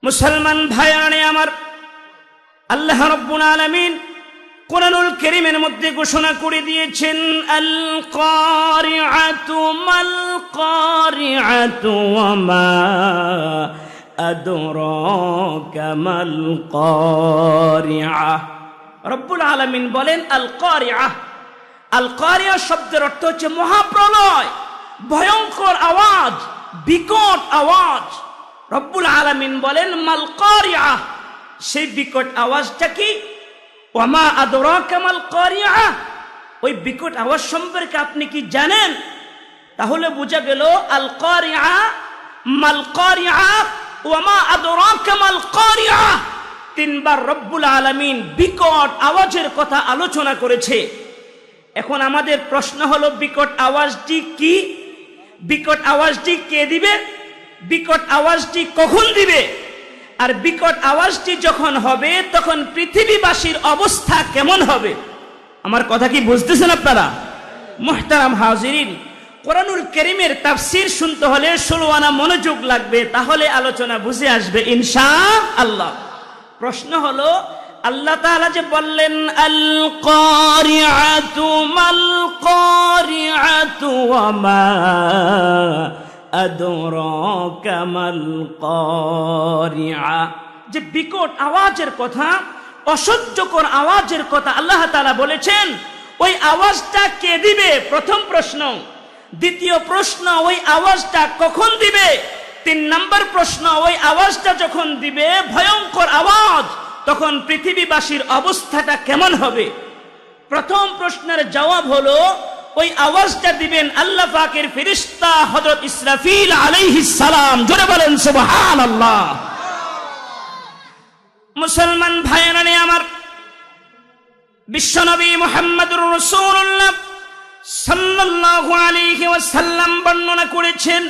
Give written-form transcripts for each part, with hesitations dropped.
মুসলমান ভাইয়ারে আমার, আল্লাহ রাব্বুল আলামিন কোরআনুল কারীমের মধ্যে ঘোষণা করে দিয়েছেন, আল কারিআতু মাল কারিআতু ওয়া মা আদরাকা মাল কারিআ। রব্বুল আলামিন বলেন আল কারিআ। আল কারিআ শব্দের অর্থ হচ্ছে মহাপ্রলয়, ভয়ঙ্কর আওয়াজ, বিকট আওয়াজ। রব্বুল আলামিন বলেন মাল কারিআ, সেই বিকট আওয়াজটা কি? ওয়া মা আদরাকা মাল কারিআ, ওই বিকট আওয়াজ সম্পর্কে আপনি কি জানেন? তাহলে বোঝা গেল আল কারিআ মাল কারিআ ওয়া মা আদরাকা মাল কারিআ, তিনবার রব্বুল আলামিন বিকট আওয়াজের কথা আলোচনা করেছে। এখন আমাদের প্রশ্ন হলো, বিকট আওয়াজটি কি? বিকট আওয়াজটি কে দিবে? বিকট আওয়াজটি কখন দিবে? আর বিকট আওয়াজটি যখন হবে তখন পৃথিবীবাসীর অবস্থা কেমন হবে? আমার কথা কি বুঝতেছেন আপনারা? মুহতারাম হাজিরিন, কোরআনুল কারীমের তাফসীর শুনতে হলে 16 আনা মনোযোগ লাগবে, তাহলে আলোচনা বুঝে আসবে ইনশাআল্লাহ। প্রশ্ন হলো, আল্লাহ তাআলা যে বললেন আল কারিআতু মাল কারিআতু ওয়া মা আদরাকা মাল কারিআ, যে বিকট আওয়াজের কথা, অসহ্যকর আওয়াজের কথা আল্লাহ তাআলা বলেছেন, ওই আওয়াজটা কে দিবে? প্রথম প্রশ্ন। দ্বিতীয় প্রশ্ন, ওই আওয়াজটা কখন দিবে? 3 নম্বর প্রশ্ন, ওই আওয়াজটা যখন দিবে, ভয়ঙ্কর আওয়াজ, তখন পৃথিবীবাসীর অবস্থাটা কেমন হবে? প্রথম প্রশ্নের জবাব হলো, ওই আওয়াজটা দিবেন আল্লাহ পাকের ফেরেশতা হযরত ইসরাফিল আলাইহিস সালাম। জোরে বলেন সুবহানাল্লাহ। মুসলমান ভাইয়েরা আমার, বিশ্বনবী মুহাম্মদুর রাসূলুল্লাহ সাল্লাল্লাহু আলাইহি ওয়াসাল্লাম বর্ণনা করেছেন,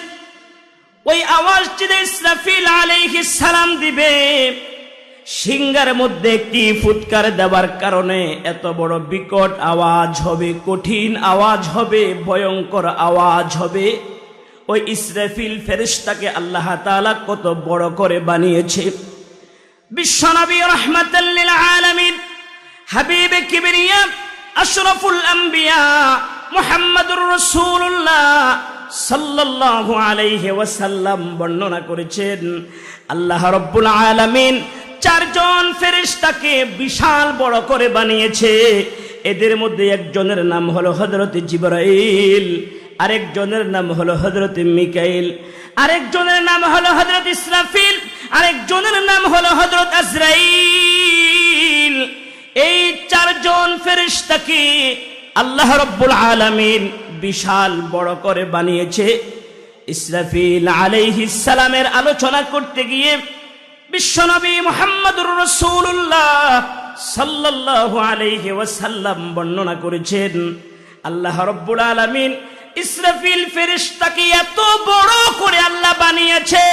ওই আওয়াজটি ইসরাফিল আলাইহিস সালাম দিবে, সিংহার মধ্যে একটি ফুৎকার দেওয়ার কারণে এত বড় বিকট আওয়াজ হবে, কঠিন আওয়াজ হবে, ভয়ঙ্কর আওয়াজ হবে। ওই ইসরাফিল ফেরেশতাকে আল্লাহ তাআলা কত বড় করে বানিয়েছে। বিশ্বনবী রাহমাতাল লিল আলামিন, হাবিবে কিবরিয়া, আশরাফুল আম্বিয়া মুহাম্মদুর রাসূলুল্লাহ সাল্লাল্লাহু আলাইহি ওয়াসাল্লাম বর্ণনা করেছেন, আল্লাহ রাব্বুল আলামিন 4 জন ফেরেশতাকে বিশাল বড় করে বানিয়েছে। এদের মধ্যে একজনের নাম হলো হযরত জিবরাইল, আরেকজনের নাম হলো হযরত মিকাইল, আরেকজনের নাম হলো হযরত ইসরাফিল, আরেকজনের নাম হলো হযরত আজরাইল। এই 4 জন ফেরেশতাকে আল্লাহ রাব্বুল আলামিন বিশাল বড় করে বানিয়েছে। ইসরাফিল আলাইহিস সালামের আলোচনা করতে গিয়ে বিশ্বনবী মুহাম্মদুর রাসূলুল্লাহ সাল্লাল্লাহু আলাইহি ওয়াসাল্লাম বর্ণনা করেছেন, আল্লাহ রাব্বুল আলামিন ইসরাফিল ফেরেশতাকে এত বড় করে আল্লাহ বানিয়েছে,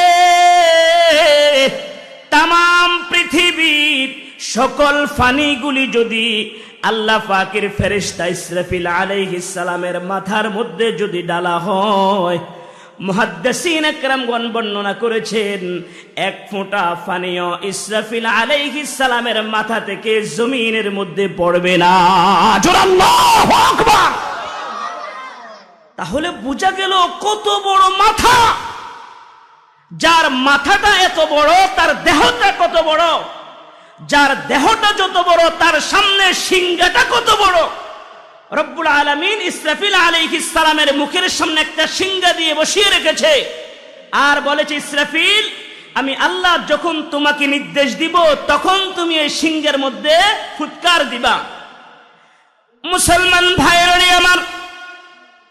তামাম পৃথিবীর সকল ফানিগুলি যদি আল্লাহ পাকের ফেরেশতা ইসরাফিল আলাইহিস সালামের মাথার মধ্যে যদি ডালা হয়, মুহাদ্দিসিন একরামগণ বর্ণনা করেছেন, 1 ফোঁটা পানিও ইসরাফিল আলাইহিস সালামের মাথা থেকে জমিনের মধ্যে পড়বে না। জোরে আল্লাহু আকবার। তাহলে বোঝা গেল কত বড় মাথা। যার মাথাটা এত বড়, তার দেহটা কত বড়। যার দেহটা যত বড়, তার সামনে সিংহাটা কত বড়। রব্বুল আলামিন ইসরাফিল আলাইহিস সালামের মুখের সামনে একটা সিংহা দিয়ে বসিয়ে রেখেছে, আর বলেছে, ইসরাফিল, আমি আল্লাহ যখন তোমাকে নির্দেশ দিব তখন তুমি এই সিংহের মধ্যে ফুৎকার দিবা। মুসলমান ভাইয়েরা আমার,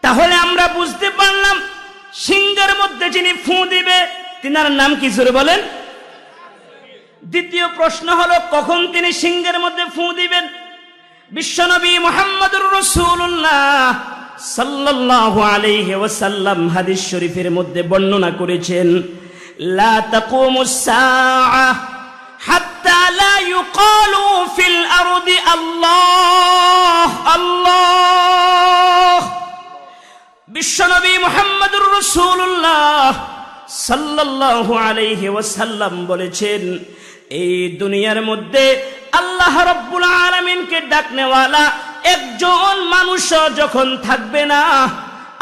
তাহলে আমরা বুঝতে পারলাম সিংহের মধ্যে যিনি ফু দিবে তিনার নাম কি? জোরে বলেন। দ্বিতীয় প্রশ্ন হলো, কখন তিনি সিংহের মধ্যে ফু দিবেন? বিশ্বনবী মুহাম্মদুর রাসূলুল্লাহ সাল্লাল্লাহু আলাইহি ওয়াসাল্লাম হাদিস শরীফের মধ্যে বর্ণনা করেছেন, লা তাকুমুস সাআহ হাত্তা লা ইউকালু ফিল আরদি আল্লাহ আল্লাহ। বিশ্বনবী মুহাম্মদুর রাসূলুল্লাহ সাল্লাল্লাহু আলাইহি ওয়াসাল্লাম বলেছেন, এই দুনিয়ার মধ্যে আল্লাহ রাব্বুল আলামিনকে ডাকনেওয়ালা একজন মানুষও যখন থাকবে না,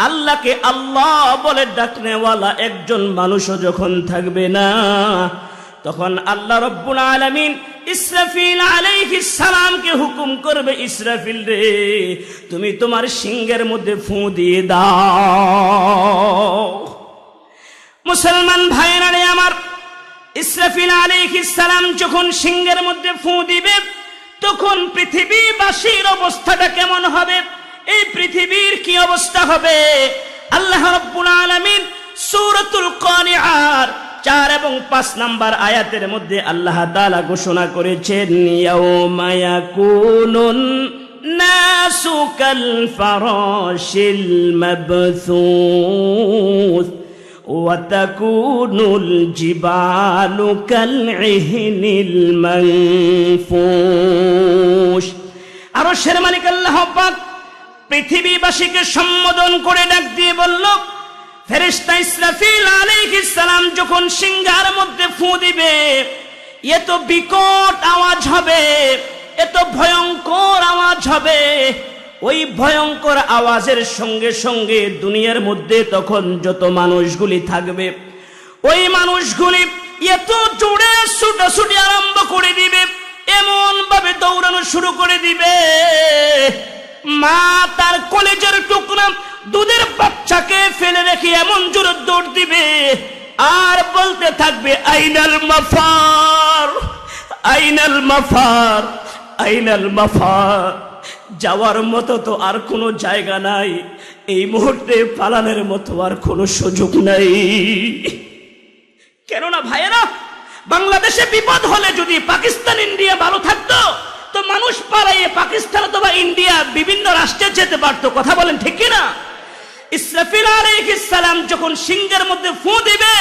আল্লাহকে আল্লাহ বলে ডাকনেওয়ালা একজন মানুষও যখন থাকবে না, তখন আল্লাহ রাব্বুল আলামিন ইসরাফিল আলাইহিস সালামকে হুকুম করবে, ইসরাফিল রে, তুমি তোমার সিংহের মধ্যে ফু দিয়ে দাও। মুসলমান ভাইরা রে আমার, ইসরাফিল আলাইহিস সালাম যখন সিংহের মধ্যে ফু দিবে, তখন পৃথিবীবাসীর অবস্থাটা কেমন হবে, এই পৃথিবীর কি অবস্থা হবে? আল্লাহ রাব্বুল আলামিন সূরাতুল কারিআর 4 এবং 5 নম্বর আয়াতের মধ্যে আল্লাহ তাআলা ঘোষণা করেছেন, ইয়াউমা ইয়াকুনুন নাসু কাল ফারাশিল মাবসুস ওয়া তাকুনুল জিবালু কাল ইহনিল মানফুশ। আরশের মালিক আল্লাহ পাক পৃথিবীবাসীকে সম্বোধন করে ডাক দিয়ে বলল, ফেরেশতা ইসরাফিল আলাইহিস সালাম যখন সিংহার মধ্যে ফু দিবে, এত বিকট আওয়াজ হবে, এত ভয়ঙ্কর আওয়াজ হবে, ওই ভয়ঙ্কর আওয়াজের সঙ্গে সঙ্গে দুনিয়ার মধ্যে তখন যত মানুষগুলি থাকবে, ওই মানুষগুলি এত জোরে ছুটাছুটি আরম্ভ করে দিবে, এমন ভাবে দৌড়ানো শুরু করে দিবে, মা তার কলেজের টুকরা দুধের বাচ্চাকে ফেলে রেখে এমন জোরে দৌড় দিবে আর বলতে থাকবে, আইনাল মাফার, আইনাল মাফার, আইনাল মাফার। যাওয়ার মতো তো আর কোনো জায়গা নাই, এই মুহূর্তে পালানোর মতো আর কোনো সুযোগ নাই। কেননা ভাইয়েরা, বাংলাদেশে বিপদ হলে যদি পাকিস্তান ইন্ডিয়া ভালো থাকতো, তো মানুষ পালাইয়ে পাকিস্তান অথবা ইন্ডিয়া বিভিন্ন রাষ্ট্রে যেতে পারতো। কথা বলেন ঠিক কিনা? ইসরাফিল আলাইহিস সালাম যখন সিংহের মধ্যে ফু দিবে,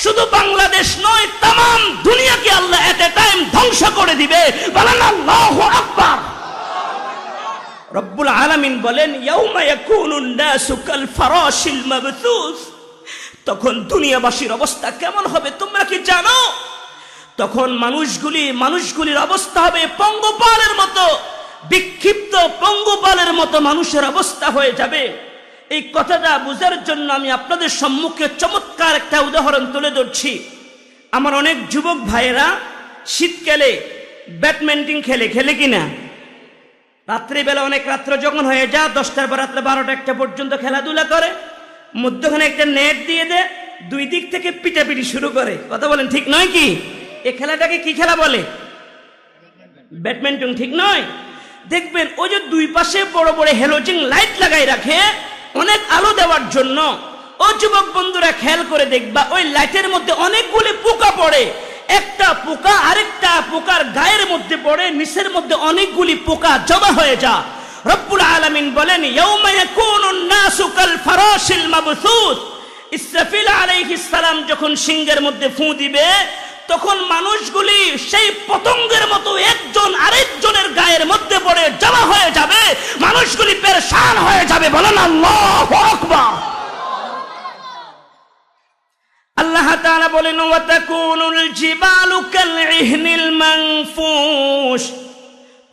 শুধু বাংলাদেশ নয়, तमाम দুনিয়াকে আল্লাহ এট এ টাইম ধ্বংস করে দিবে। বলেন আল্লাহু আকবার। রব্বুল আলামিন বলেন, ইয়াউমা ইয়াকুনুন নাসু কাল ফারাশিল মাবসুস। তখন দুনিয়াবাসীর অবস্থা কেমন হবে তোমরা কি জানো? তখন মানুষগুলির অবস্থা হবে পঙ্গপালের মতো, বিক্ষিপ্ত পঙ্গপালের মতো মানুষের অবস্থা হয়ে যাবে। এই কথাটা বোঝার জন্য আমি আপনাদের সম্মুখে চমৎকার একটা উদাহরণ তুলে ধরছি। আমার অনেক যুবক ভাইয়েরা শীতকালে ব্যাডমিন্টন খেলে কিনা? রাত্রিবেলা অনেক রাত্র যখন হয়ে যায়, 10টার পর রাত্রে 12টা 1টা পর্যন্ত খেলাধুলা করে, মধ্যখানে একটা নেট দিয়ে দেয়, দুই দিক থেকে পিটাপিটি শুরু করে। কথা বলেন ঠিক নয় কি? এই খেলাটাকে কি খেলা বলে? ব্যাডমিন্টন, ঠিক নয়? দেখবেন ওই যে দুই পাশে বড় বড় হ্যালোজেন লাইট লাগাই রাখে অনেক আলো দেওয়ার জন্য। ও যুবক বন্ধুরা খেয়াল করে দেখবা, ওই লাইটের মধ্যে অনেকগুলি পোকা পড়ে, একটা পোকা আরেকটা পোকার গায়ের মধ্যে পড়ে, নিচের মধ্যে অনেকগুলি পোকা জমা হয়ে যায়। রব্বুল আলামিন বলেন, ইয়াউমা ইয়াকুনুন নাসু কাল ফারাশিল মাবসুস। ইসরাফিল আলাইহিস সালাম যখন সিংহের মধ্যে ফু দিবে, তখন মানুষগুলি সেই পতঙ্গের মতো একজন আরেকজনের গায়ের মধ্যে পড়ে জমা হয়ে যাবে, মানুষগুলি পেরেশান হয়ে যাবে। বলেন আল্লাহু আকবার। আল্লাহ তাআলা বলেন, ওয়া তাকুনুল জিবালু কাল ইহনিল মানফুশ।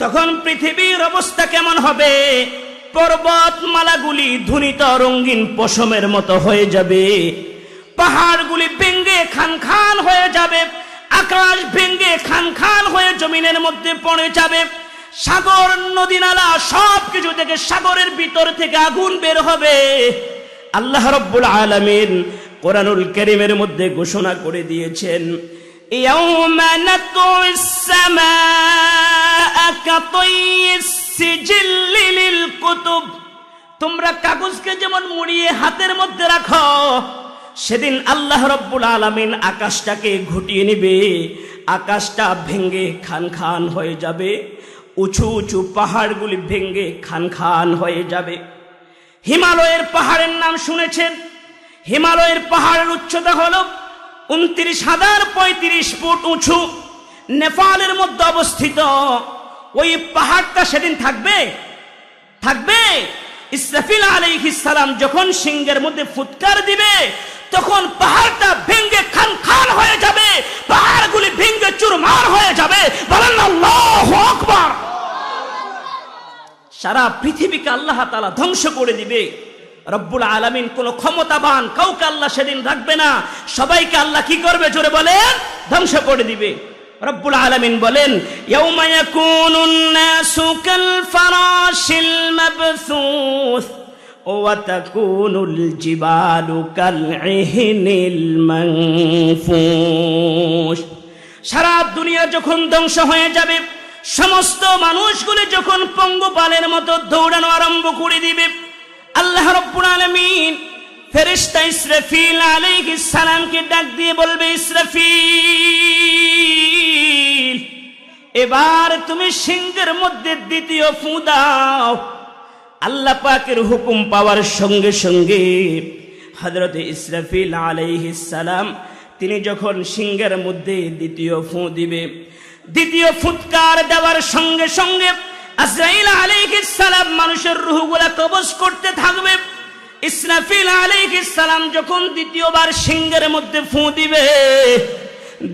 তখন পৃথিবীর অবস্থা কেমন হবে? পর্বতমালাগুলি ধুনিত রঙিন পশমের মতো হয়ে যাবে, পাহাড়গুলি ভেঙে খান খান হয়ে যাবে, আকাশ ভেঙে খান খান হয়ে জমিনের মধ্যে পড়ে যাবে, সাগর নদী নালা সবকিছু থেকে সাগরের ভিতর থেকে আগুন বের হবে। আল্লাহ রাব্বুল আলামিন কোরআনুল কারীমের মধ্যে ঘোষণা করে দিয়েছেন, ইয়াউমা নাতুইস সামাআ কাতাইয়িস সিজিল্লি লিল কুতুব। তোমরা কাগজকে যেমন মুড়িয়ে হাতের মধ্যে রাখো, সেদিন আল্লাহ রাব্বুল আলামিন আকাশটাকে ঘুটিয়ে নেবে, আকাশটা ভেঙে খান খান হয়ে যাবে, উঁচু উঁচু পাহাড়গুলি ভেঙে খান খান হয়ে যাবে। হিমালয়ের পাহাড়ের নাম শুনেছেন? হিমালয়ের পাহাড়ের উচ্চতা হলো 29,035 ফুট উঁচু, নেপালের মধ্যে অবস্থিত। ওই পাহাড়টা সেদিন থাকবে? ইসরাফিল আলাইহিস সালাম যখন সিংহের মধ্যে ফুৎকার দিবে, তখন পাহাড়টা ভেঙে খান খান হয়ে যাবে, পাহাড়গুলি ভেঙে চুরমার হয়ে যাবে। বলেন আল্লাহু আকবার। সারা পৃথিবীকে আল্লাহ তাআলা ধ্বংস করে দিবে। রব্বুল আলামিন কোন ক্ষমতাবান কাউকে আল্লাহ সেদিন রাখবে না, সবাইকে আল্লাহ কি করবে জোরে বলেন? ধ্বংস করে দিবে। রব্বুল আলামিন বলেন, ইয়াউমা ইয়াকুনুন নাসু কাল ফারাশিল মাবসুস ওয়া তাকুনুল জিবালু কাল ইহনিল মানফুস। সারা দুনিয়া যখন ধ্বংস হয়ে যাবে, সমস্ত মানুষগুলি যখন পঙ্গপালের মতো দৌড়ানো আরম্ভ করে দিবে, আল্লাহ রাব্বুল আলামিন ফেরেশতা ইসরাফিল আলাইহিস সালামকে ডাক দিয়ে বলবে, ইসরাফিল, এবার তুমি সিংহের মধ্যে দ্বিতীয় ফু দাও। আল্লাহ পাকের হুকুম পাওয়ার সঙ্গে সঙ্গে হযরত ইসরাফিল আলাইহিস সালাম তিনি যখন সিংহের মধ্যে দ্বিতীয় ফু দিবে, দ্বিতীয় ফুৎকার দেওয়ার সঙ্গে সঙ্গে আজরাইল আলাইহিস সালাম মানুষের রূহগুলা কবজ করতে থাকবে। ইসরাফিল আলাইহিস সালাম যখন দ্বিতীয়বার সিংহের মধ্যে ফু দিবে,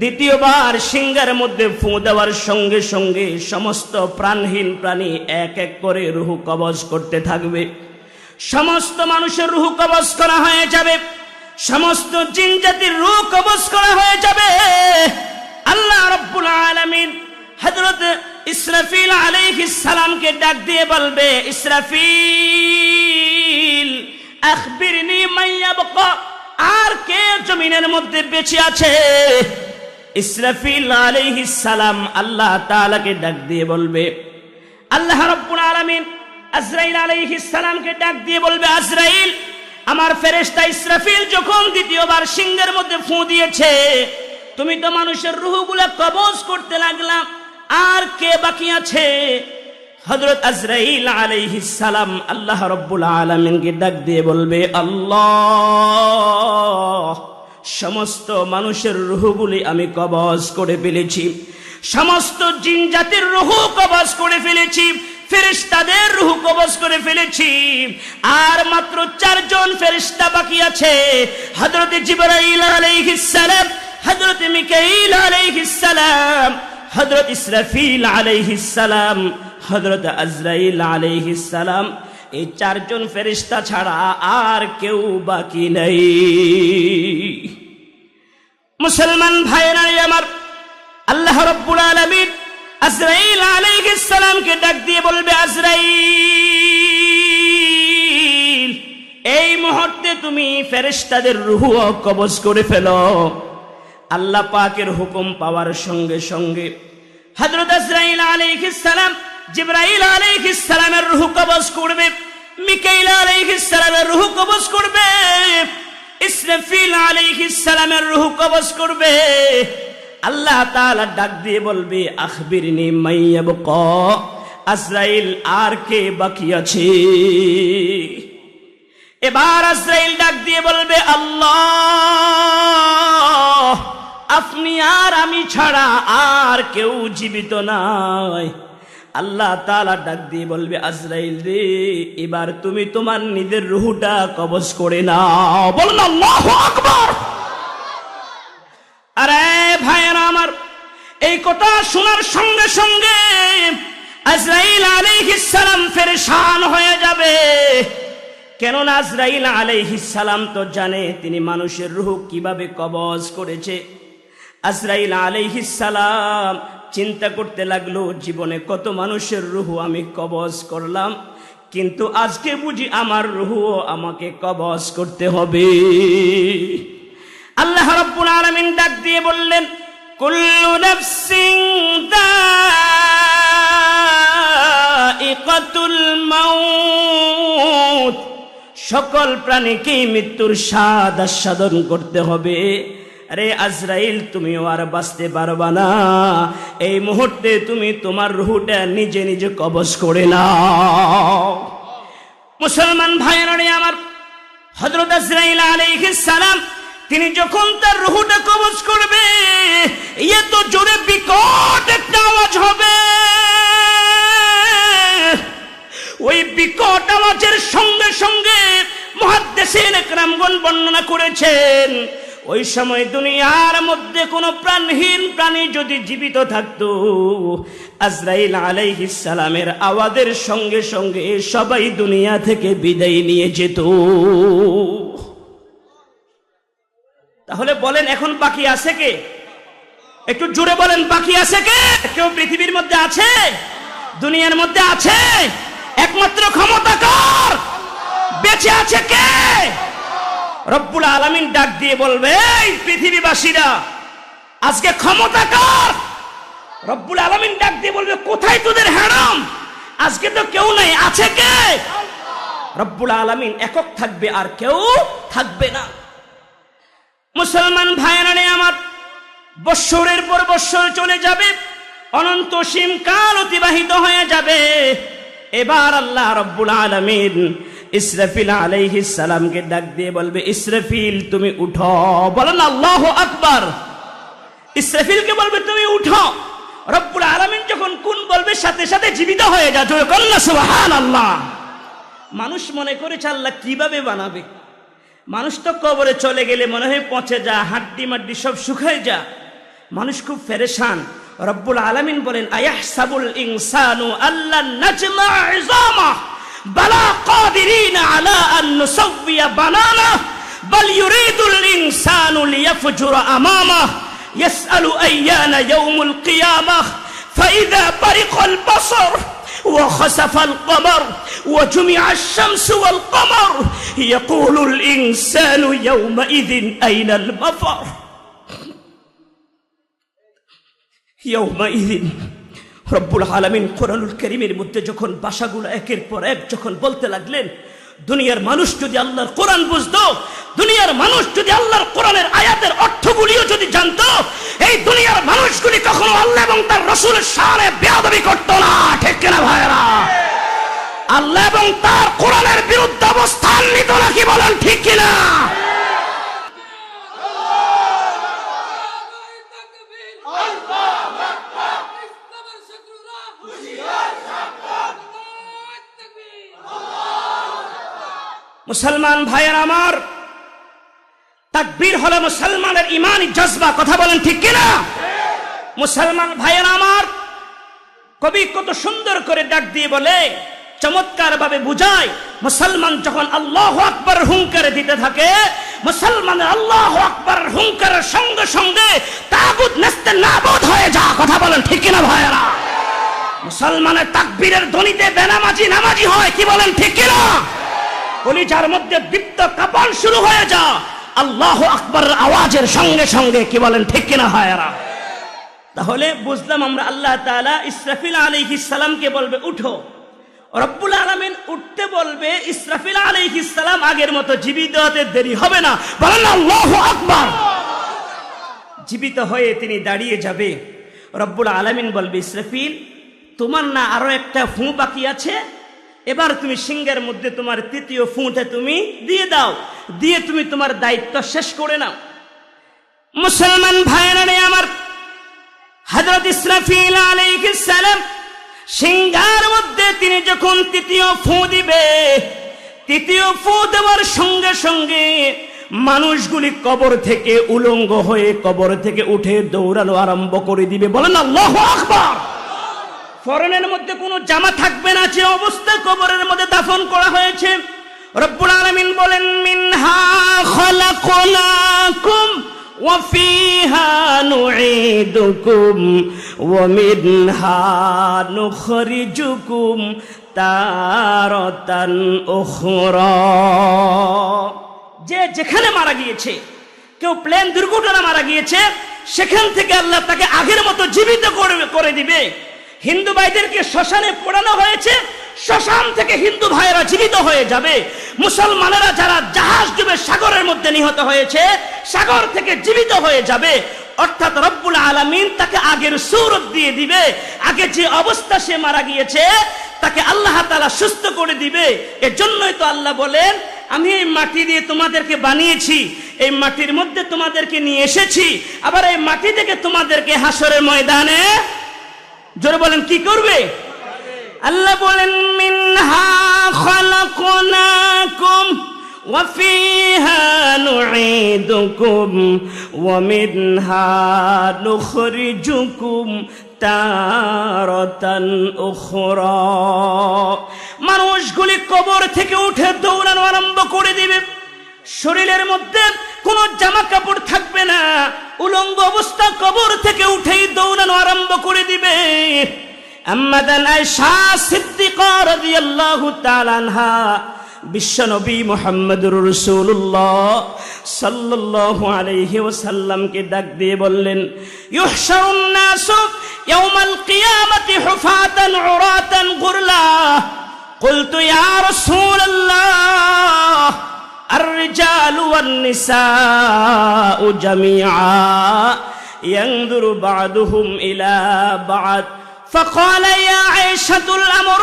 দ্বিতীয়বার সিংহের মধ্যে ফু দেওয়ার সঙ্গে সঙ্গে সমস্ত প্রাণহীন প্রাণী এক এক করে রূহ কবজ করতে থাকবে। সমস্ত মানুষের রূহ কবজ করা হয়ে যাবে, সমস্ত জিন জাতির রূহ কবজ করা হয়ে যাবে। আল্লাহ রাব্বুল আলামিন হযরত ইসরাফিল আলাইহিস সালামকে ডাক দিয়ে বলবে, ইসরাফিল আখবিরনি মান ইয়াবকা, আর কে জমিনের মধ্যে বেঁচে আছে? ইসরাফিল আলাইহিস সালাম আল্লাহ তাআলাকে ডাক দিয়ে বলবে, আল্লাহ রাব্বুল আলামিন আজরাইল আলাইহিস সালামকে ডাক দিয়ে বলবে, আজরাইল, আমার ফেরেশতা ইসরাফিল যখন দ্বিতীয়বার সিংহের মধ্যে ফু দিয়েছে, তুমি তো মানুষের রূহগুলা কবজ করতে লাগলাম, আর কে বাকি আছে? হযরত আজরাইল আলাইহিস সালাম আল্লাহ রাব্বুল আলামিনকে ডাক দিয়ে বলবে, আল্লাহ, সমস্ত মানুষের রূহগুলি আমি কবজ করে ফেলেছি, সমস্ত জিন জাতির রূহ কবজ করে ফেলেছি, ফেরেশতাদের রূহ কবজ করে ফেলেছি, আর মাত্র 4 জন ফেরেশতা বাকি আছে। হযরত জিবরাইল আলাইহিস সালাম, হযরত মিকাইল আলাইহিস সালাম, হযরত ইসরাফিল আলাইহিস সালাম, হযরত আজরাইল আলাইহিস সালাম, এই 4 জন ফেরেশতা ছাড়া আর কেউ বাকি নেই। মুসলমান ভাইরা আমার, আল্লাহ রাব্বুল আলামিন আজরাইল আলাইহিস সালামকে ডাক দিয়ে বলবে, আজরাইল, এই মুহূর্তে তুমি ফেরেশতাদের রূহ কবজ করে ফেলো। আল্লাহ পাকের হুকুম পাওয়ার সঙ্গে সঙ্গে হযরত আজরাইল আলাইহিস সালাম জিবরাইল আলাইহিস সালামের রূহ কবজ করবে, মিকাইল আলাইহিস সালামের রূহ কবজ করবে, ইসরাফিল আলাইহিস সালামের রূহ কবজ করবে। আল্লাহ তাআলা ডাক দিয়ে বলবে, আখবিরনি মান ইয়াবকা, আজরাইল, আর কে বাকি আছে? এবার আজরাইল ডাক দিয়ে বলবে, আল্লাহ, আপনি আর আমি ছাড়া আর কেউ জীবিত নাই। আল্লাহ তাআলা ডাক দিয়ে বলবে, আজরাইল রে, এবার তুমি তোমার নিজের রূহটা কবজ করে নাও। বলুন আল্লাহু আকবার। আরে ভাইরা আমার, এই কথা শোনার সঙ্গে সঙ্গে আজরাইল আলাইহিস সালাম পেরেশান হয়ে যাবে। কেননা আজরাইল আলাইহিস সালাম তো জানে তিনি মানুষের রূহ কিভাবে কবজ করেছে। আজরাইল আলাইহিস সালাম চিন্তা করতে লাগলো, জীবনে কত মানুষের রূহ আমি কবজ করলাম, কিন্তু আজকে বুঝি আমার রূহ আমাকে কবজ করতে হবে। আল্লাহ রাব্বুল আলামিন ডাক দিয়ে বললেন, কুল্লু নাফসিন যায়িকাতুল মাউত, সকল প্রাণীকে মৃত্যুর স্বাদ আস্বাদন করতে হবে। আরে আজরাইল, তুমিও আর বাঁচতে পারবা না, এই মুহূর্তে তুমি তোমার রূহটা নিজে নিজে কবজ করে নাও। মুসলমান ভাইয়েরা আমার, হযরত আজরাইল আলাইহিস সালাম তিনি যখন তার রূহটা কবজ করবে, এত জোরে বিকট একটা আওয়াজ হবে। ওই বিকট আওয়াজের সঙ্গে সঙ্গে মুহাদ্দিসিন ইকরামগণ বর্ণনা করেছেন ওই সময় দুনিয়ার মধ্যে কোনো প্রাণহীন প্রাণী যদি জীবিত থাকতো, আজরাইল আলাইহিস সালামের আওয়াজের সঙ্গে সঙ্গে সবাই দুনিয়া থেকে বিদায় নিয়ে যেত। তাহলে বলেন এখন বাকি আছে কে? একটু জোরে বলেন, বাকি আছে কে? কেউ পৃথিবীর মধ্যে আছে? দুনিয়ার মধ্যে আছে? একমাত্র ক্ষমতা কার? বেঁচে আছে কে? রব্বুল আলামিন ডাক দিয়ে বলবে, এই পৃথিবীবাসীরা আজকে ক্ষমতা কার? রব্বুল আলামিন ডাক দিয়ে বলবে, কোথায় তোদের হ্যারাম? আজকে তো কেউ নাই, আছে কে? রব্বুল আলামিন একক থাকবে, আর কেউ থাকবে না। মুসলমান ভাইরা আমার, বৎসরের পর বৎসর চলে যাবে, অনন্ত সীম কাল অতিবাহিত হয়ে যাবে। এবার আল্লাহ রব্বুল আলামিন ইসরাফিল আলাইহিস সালামকে ডাক দিয়ে বলবে, ইসরাফিল তুমি উঠো। বলেন আল্লাহু আকবার। ইসরাফিলকে বলবে তুমি উঠো। রব্বুল আলামিন যখন কোন বলবে সাথে সাথে জীবিত হয়ে যায়। জোরে বলেন সুবহানাল্লাহ। মানুষ মনে করেছে আল্লাহ কিভাবে বানাবে? মানুষ তো কবরে চলে গেলে মনে হয় পচে যা, হাড্ডি মাড্ডি সব শুকায় যা। মানুষ খুব পেরেশান। রব্বুল আলামিন বলেন, আয়াহসাবুল ইনসানু আল্লান নাজমা ইযামা বালা কাদিরিন আলা আন নুসাওয়িয়া বানানা বাল ইউরিদুল ইনসানু লিয়াফজুরা আমামা ইয়াসআলু আইয়ানা ইয়াউমুল কিয়ামাহ ফাইযা বারিকাল বাসর وخسف القمر وجمع الشمس والقمر يقول الإنسان يومئذ أين المفر يومئذ রব্বুল আলামিন কোরআনুল কারীমের মধ্যে যখন ভাষাগুলো একের পর এক যখন বলতে লাগলেন, দুনিয়ার মানুষ যদি আল্লাহর কোরআন বুঝতো, দুনিয়ার মানুষ যদি আল্লাহর কোরআনের আয়াতের অর্থগুলিও যদি জানতো, এই দুনিয়ার মানুষগুলি কখনো আল্লাহ এবং তার রাসূলের শানে বেয়াদবি করতো না। ঠিক কিনা ভাইরা? আল্লাহ এবং তার কোরআনের বিরুদ্ধে অবস্থান নিত না। কি বলেন ঠিক কিনা? মুসলমান ভাইয়ের আমার, তাকবীর হলো মুসলমানের ইমানি জজবা। কথা বলেন ঠিক কিনা? মুসলমান ভাইয়ের আমার, কবি কত সুন্দর করে ডাক দিয়ে বলে, চমৎকার ভাবে বুঝায়, মুসলমান যখন আল্লাহু আকবার হুঙ্কার দিতে থাকে, মুসলমানের আল্লাহু আকবার হুঙ্কারের সঙ্গে সঙ্গে তাগুত নেস্তে নাবুদ হয়ে যায়। কথা বলেন ঠিক কিনা ভাইয়েরা? মুসলমানের তাকবীরের ধ্বনিতে বেনামাজি নামাজি হয়। কি বলেন ঠিক কিনা? কলিজার মধ্যে দীপ্ত কাঁপন শুরু হয়ে যায় আল্লাহু আকবারের আওয়াজের সঙ্গে সঙ্গে। কি বলেন ঠিক কিনা ভাইয়েরা? তাহলে বুঝলাম আমরা, আল্লাহ তাআলা ইসরাফিল আলাইহিস সালামকে বলবে উঠো। রব্বুল আলামিন উঠতে বলবে, ইসরাফিল আলাইহিস সালাম আগের মতো জীবিত হতে দেরি হবে না। বলেন আল্লাহু আকবার। জীবিত হয়ে তিনি দাঁড়িয়ে যাবে। রব্বুল আলামিন বলবে, ইসরাফিল তোমার না আরো একটা ফু বাকি আছে, এবার তুমি সিংহের মধ্যে তোমার তৃতীয় ফুঁটা তুমি দিয়ে দাও, দিয়ে তুমি তোমার দায়িত্ব শেষ করে নাও। মুসলমান ভাইরা আমার, হযরত ইসরাফিল আলাইহিস সালাম সিংহের মধ্যে তিনি যখন তৃতীয় ফু দিবে, তৃতীয় ফু দেওয়ার সঙ্গে সঙ্গে মানুষগুলি কবর থেকে উলঙ্গ হয়ে কবর থেকে উঠে দৌড়ানো আরম্ভ করে দিবে। বলেন আল্লাহু আকবার। ফরনের মধ্যে কোনো জামা থাকবে না, যে অবস্থা কবরের মধ্যে দাফন করা হয়েছে। রব্বুল আলামিন বলেন, মিনহা খালাকনাকুম ওয়া ফিহা নুঈদুকুম ওয়া মিনহা নুখরিজুকুম তারাতান উখরা। যে যেখানে মারা গিয়েছে, কেউ প্লেন দুর্ঘটনা মারা গিয়েছে, সেখান থেকে আল্লাহ তাকে আগের মতো জীবিত করে দিবে। হিন্দু ভাইদেরকে শ্মশানে পোড়ানো হয়েছে, শ্মশান থেকে হিন্দু ভাইয়েরা জীবিত হয়ে যাবে। মুসলমানেরা যারা জাহাজ ডুবে সাগরের মধ্যে নিহত হয়েছে, সাগর থেকে জীবিত হয়ে যাবে। অর্থাৎ রব্বুল আলামিন তাকে আগের সূরত দিয়ে দিবে। আগে যে অবস্থা সে মারা গিয়েছে তাকে আল্লাহ তাআলা সুস্থ করে দিবে। এজন্যই তো আল্লাহ বলেন, আমি এই মাটি দিয়ে তোমাদেরকে বানিয়েছি, এই মাটির মধ্যে তোমাদেরকে নিয়ে এসেছি, আবার এই মাটি থেকে তোমাদেরকে হাসরের ময়দানে, জোরে বলেন, কি করবে? আল্লাহ বলেন, মিনহা খালাকনাকুম وفيها نعيدكم ومنها نخرجكم تارة أخرى মানুষগুলি কবর থেকে উঠে দৌড়ানো আরম্ভ করে দিবে শরীরের মধ্যে কোনো জামা কাপড় থাকবে না উলঙ্গ অবস্থা কবর থেকে উঠেই দৌড়ানো আরম্ভ করে দিবে আম্মাদান আয়েশা সিদ্দিকা রাদিয়াল্লাহু তাআলা আনহা বিশ্বনবী মুহাম্মদুর রাসূলুল্লাহ সাল্লাল্লাহু আলাইহি ওয়াসাল্লামকে ডাক দিয়ে বললেন ইউহশারুন নাসু ইয়াউমাল কিয়ামাতি হুফাতান উরাতান গুরলা قلت يا رسول الله الرجال والنساء جميعا ينظر بعضهم إلى بعض فقال يا عائشة الأمر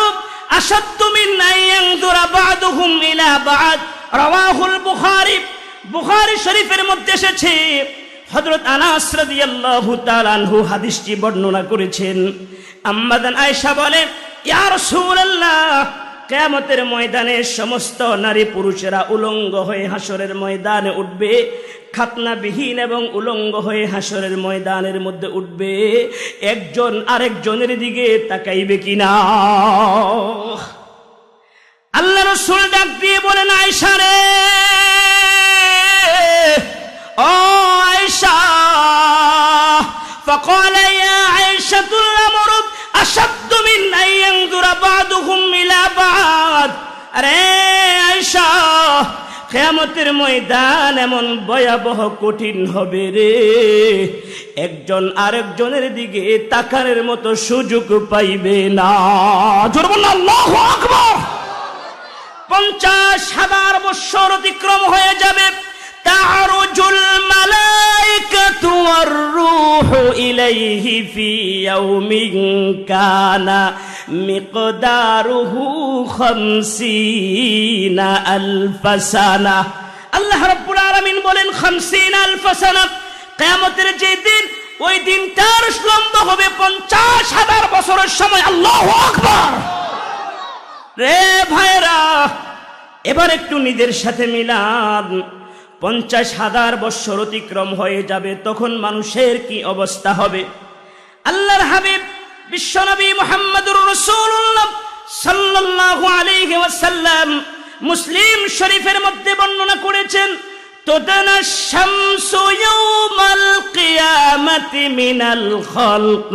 أشد من أن ينظر بعضهم إلى بعض رواه البخاري বুখারী শরীফের মধ্যে এসেছে হযরত আনাস রাদিয়াল্লাহু তাআলা আনহু হাদিসটি বর্ণনা করেছেন আম্মাদান আয়েশা বলেন ইয়া রাসূলুল্লাহ কিয়ামতের ময়দানে সমস্ত নারী পুরুষেরা উলঙ্গ হয়ে হাসরের ময়দানে উঠবে খাতনাবিহীন এবং উলঙ্গ হয়ে হাসরের ময়দানের মধ্যে উঠবে একজন আরেকজনের দিকে তাকাইবে কিনা আল্লাহ রাসূল ডাক দিয়ে বলেন আয়েশা রে ও আয়েশা فقال يا عائشة الأمر أشد من أن ينظر بعضهم إلى بعض আরে আয়েশা কিয়ামতের ময়দান এমন ভয়াবহ কঠিন হবে রে একজন আরেকজনের দিকে তাকানোর মতো সুযোগ পাইবে না জোরে বলুন আল্লাহু আকবার 50,000 বছর অতিক্রম হয়ে যাবে তা'রুজুল মালাইকাতু ওয়ার রূহু ইলাইহি ফি ইয়াউমিন কানা মিকদারুহু 50,000 সানা আল্লাহ রাব্বুল আলামিন বলেন 50,000 সানা কিয়ামতের যে দিন ওই দিনটার লম্বা হবে 50,000 বছরের সময় আল্লাহু আকবার রে ভাইরা এবার একটু নিজের সাথে মিলান 50,000 বছর অতিক্রম হয়ে যাবে তখন মানুষের কি অবস্থা হবে আল্লাহর হাবিব বিশ্বনবী মুহাম্মদুর রাসূলুল্লাহ সাল্লাল্লাহু আলাইহি ওয়াসাল্লাম মুসলিম শরীফের মধ্যে বর্ণনা করেছেন তুদনা শামসু ইয়াউমাল কিয়ামাতি মিনাল খালক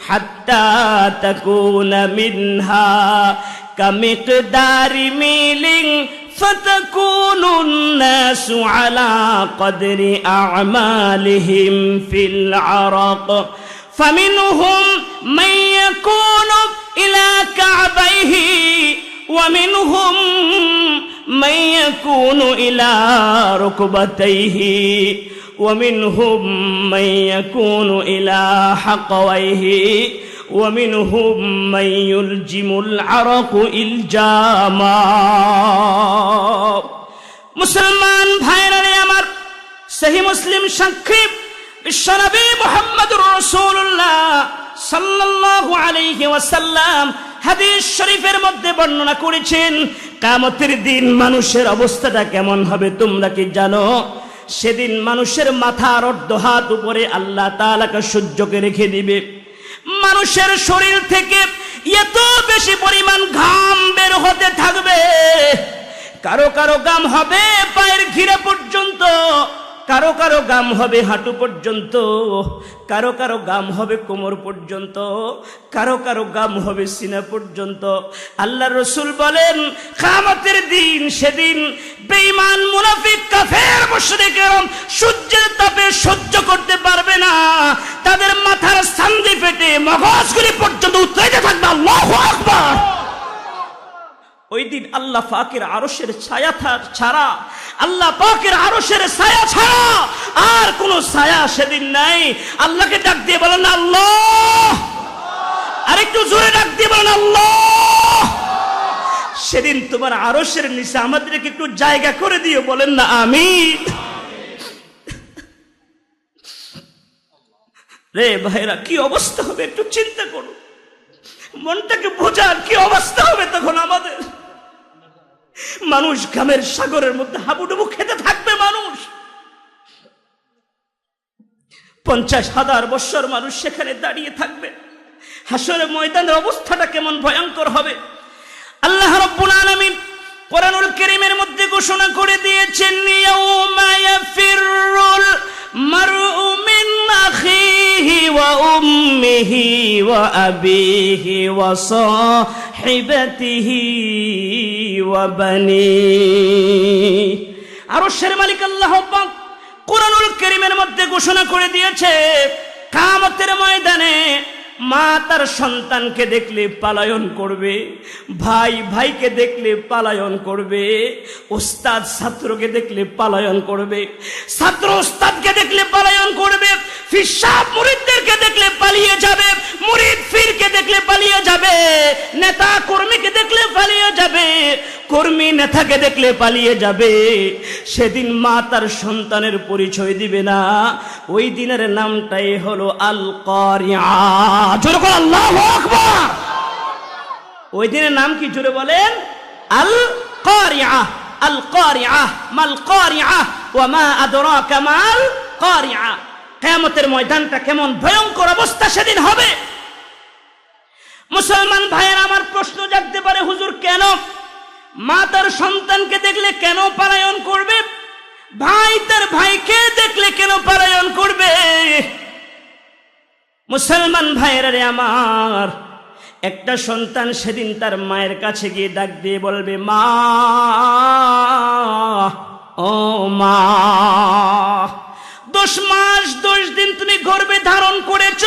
হাত্তা তাকুনা মিনহা কামিকদারি মিলিন فتكون الناس على قدر أعمالهم في العرق فمنهم من يكون إلى كعبيه ومنهم من يكون إلى ركبتيه ومنهم من يكون إلى حقويه ومنهم من يلجم العرق إلجاما মুসলমান ভাইরা রে আমার সহিহ মুসলিম সাক্ষী বিশ্বনবী মুহাম্মদুর রাসূলুল্লাহ সাল্লাল্লাহু আলাইহি ওয়াসাল্লাম হাদিস শরীফের মধ্যে বর্ণনা করেছেন কিয়ামতের দিন মানুষের অবস্থাটা কেমন হবে তোমরা কি জানো সেদিন মানুষের মাথার অর্ধ হাত উপরে আল্লাহ তাআলাকে সূর্যকে রেখে দিবে মানুষের শরীর থেকে এত বেশি পরিমাণ ঘাম বের হতে থাকবে কারো কারো ঘাম হবে পায়ের ঘিরা পর্যন্ত কারো কারো ঘাম হবে হাঁটু পর্যন্ত কারো কারো ঘাম হবে কোমর পর্যন্ত কারো কারো ঘাম হবে সিনা পর্যন্ত আল্লাহর রাসূল বলেন কিয়ামতের দিন সেদিন বেঈমান মুনাফিক কাফের মুশরিকরা সূর্যের তাপে সহ্য করতে পারবে না তাদের মাথার ছান্দি ফেটে মগজগুলি পর্যন্ত উতরাইতে থাকবে আল্লাহু আকবার ওই দিন আল্লাহ পাকের আরশের ছায়া ছাড়া আল্লাহ পাকের আরশের ছায়া ছাড়া আর কোন ছায়া সেদিন নাই আল্লাহকে ডাক দিয়ে বলেন আল্লাহ আরেকটু জোরে ডাক দিয়ে বলেন আল্লাহ সেদিন তোমার আরশের নিচে আমাদেরকে একটু জায়গা করে দিও বলেন না আমিন রে ভাইরা কি অবস্থা হবে একটু চিন্তা করো মনটাকে বোঝান কি অবস্থা হবে তখন আমাদের মানুষ ঘামের সাগরের মধ্যে হাবুডুবু খেতে থাকবে। মানুষ 50,000 বছর মানুষ সেখানে দাঁড়িয়ে থাকবে। হাসরের ময়দানের অবস্থাটা কেমন ভয়ঙ্কর হবে। আল্লাহ রাব্বুল আলামিন কোরআনুল কারীমের মধ্যে ঘোষণা করে দিয়েছেন, ইয়াউমা ইয়াফিরুল মারউ মিন আখিহি ওয়া উম্মিহি ওয়া আবিহি ওয়া সাহিবাতিহি ওয়া বানিহি। আরশের মালিক আল্লাহ পাক কোরআনুল কারীমের মধ্যে ঘোষণা করে দিয়েছে, কিয়ামতের ময়দানে মা তার সন্তানকে দেখলে পালায়ন করবে, ভাই ভাইকে দেখলে পালায়ন করবে, ওস্তাদ ছাত্রকে দেখলে পালায়ন করবে, ছাত্র ওস্তাদকে দেখলে পালায়ন করবে, ফির সাহেব মুরিদদেরকে দেখলে পালিয়ে যাবে, মুরিদ ফিরকে দেখলে পালিয়ে যাবে, নেতা কর্মীকে দেখলে পালিয়ে যাবে, কর্মী নেতাকে দেখলে পালিয়ে যাবে। সেদিন মা তার সন্তানের পরিচয় দিবে না। ওই দিনের নামটাই হলো আল কারিআ। জোরে বলেন আল্লাহু আকবার। ওই দিনের নাম কি জোরে বলেন? আল কারিআ। আল কারিআ মাল কারিআ ওয়া মা আদরাকা মাল কারিআ। কিয়ামতের ময়দানটা কেমন ভয়ঙ্কর অবস্থা সেদিন হবে। মুসলমান ভাইয়েরা, আমার প্রশ্ন জাগতে পারে, হুজুর কেন মা তার সন্তানকে দেখলে কেন পলায়ন করবে? ভাই তার ভাইকে দেখলে কেন পলায়ন করবে? মুসলমান ভাইয়েরা রে আমার, একটা সন্তান সেদিন তার মায়ের কাছে গিয়ে ডাক দিয়ে বলবে, মা, ও মা, 10 মাস 10 দিন তুমি গর্ভে ধারণ করেছ,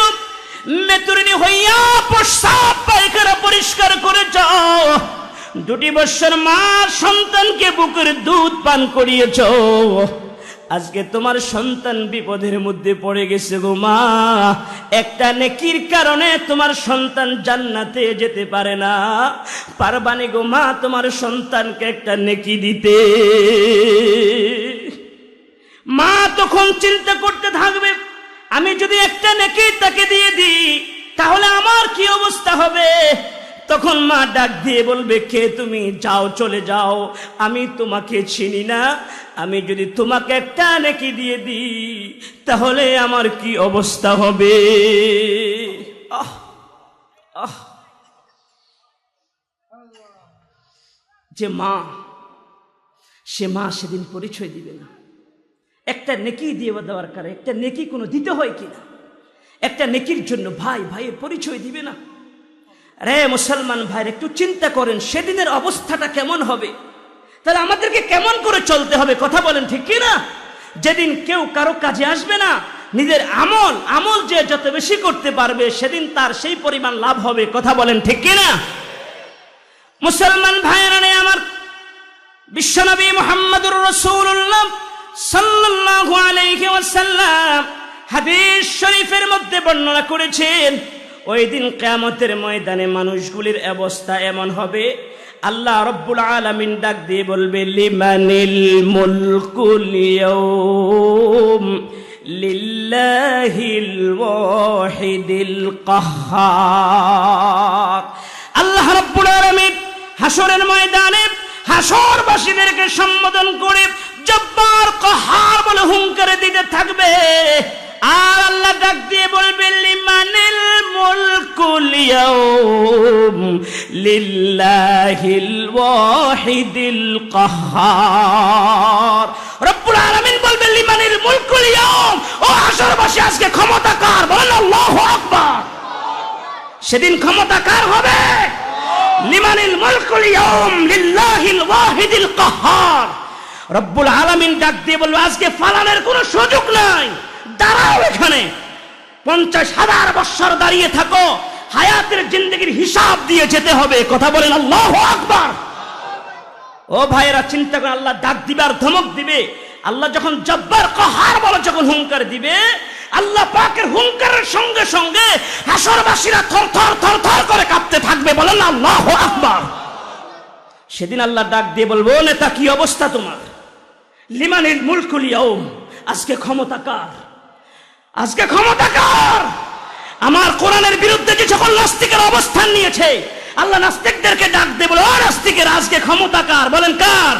মেতুরিনী হইয়া প্রস্রাব পায়খানা পরিষ্কার করেছ, 2 বছর মা সন্তানকে বুকের দুধ পান করিয়েছ। আজকে তোমার সন্তান বিপদের মধ্যে পড়ে গেছে গো মা। একটা নেকির কারণে তোমার সন্তান জান্নাতে যেতে পারে না। পারবানি গো মা তোমার সন্তানকে একটা নেকি দিতে? মা তখন চিন্তা করতে থাকবে, আমি যদি একটা নেকি তাকে দিয়ে দিই তাহলে আমার কি অবস্থা হবে। তখন মা ডাক দিয়ে বলবে, কে তুমি? যাও, চলে যাও, আমি তোমাকে চিনি না। আমি যদি তোমাকে একটা নেকি দিয়ে দিই তাহলে আমার কি অবস্থা হবে। যে মা, সে মা সেদিন পরিচয় দিবে না। একটা নেকি দিয়ে দেওয়ার কারণে, একটা নেকি কোনো দিতে হয় কিনা, একটা নেকির জন্য ভাই ভাইয়ের পরিচয় দিবে না। রে মুসলমান ভাই, একটু চিন্তা করেন সেদিনের অবস্থাটা কেমন হবে। তাহলে আমাদেরকে কেমন করে চলতে হবে, কথা বলেন ঠিক কি না? যেদিন কেউ কারো কাজে আসবে না, নিজের আমল যে যত বেশি করতে পারবে সেদিন তার সেই পরিমাণ লাভ হবে, কথা বলেন ঠিক কি না? মুসলমান ভাইয়েরা রে আমার, বিশ্বনবী মুহাম্মদুর রাসূলুল্লাহ সাল্লাল্লাহু আলাইহি ওয়াসাল্লাম হাদিস শরীফের মধ্যে বর্ণনা করেছেন, ওই দিন কিয়ামতের ময়দানে মানুষগুলির অবস্থা এমন হবে, আল্লাহ রাব্বুল আলামিন ডাক দিয়ে বলবে, লিমানিল মুলকুল ইয়াউম লিল্লাহিল ওয়াহিদিল কাহ্হার। আল্লাহ রাব্বুল আলামিন হাসরের ময়দানে হাসরবাসীদেরকে সম্বোধন করে জব্বার কাহ্হার বলে হুঙ্কার দিতে থাকবে। আর আল্লাহ ডাক দিয়ে বলবে, লিমানিল মুলকুল ইয়াউম লিল্লাহিল ওয়াহিদিল কাহ্হার। রব্বুল আলামিন বলবে, লিমানিল মুলকুল ইয়াউম, ও হাসরবাসী আজকে ক্ষমতা কার? বলেন আল্লাহু আকবার। সেদিন ক্ষমতা কার হবে? লিমানিল মুলকুল ইয়াউম লিল্লাহিল ওয়াহিদিল কাহ্হার। রব্বুল আলামিন ডাক দিয়ে বলবে, আজকে ফালানের কোনো সুযোগ নাই, দাঁড়াও এখানে, 50,000 বছর দাঁড়িয়ে থাকো, হায়াতের জিন্দেগির হিসাব দিয়ে যেতে হবে, কথা বলেন আল্লাহু আকবার। ও ভাইয়েরা চিন্তা করে, আল্লাহ ডাক দিবে আর ধমক দিবে। আল্লাহ যখন জব্বার কাহ্হার বলে যখন হুঙ্কার দিবে, আল্লাহ পাকের হুঙ্কারের সঙ্গে সঙ্গে হাসরবাসীরা থরথর থরথর করে কাঁপতে থাকবে, বলেন আল্লাহু আকবার। সেদিন আল্লাহ ডাক দিয়ে বলবো, নেতা কি অবস্থা তোমার? লিমানিল মুলকুল ইয়াউম, আজকে ক্ষমতা কার? আজকে ক্ষমতা কার? আমার কোরআনের বিরুদ্ধে যে সকল নাস্তিকের অবস্থান নিয়েছে, আল্লাহ নাস্তিকদেরকে ডাক দিয়ে বলে, ও নাস্তিকের, আজকে ক্ষমতা কার? বলেন কার?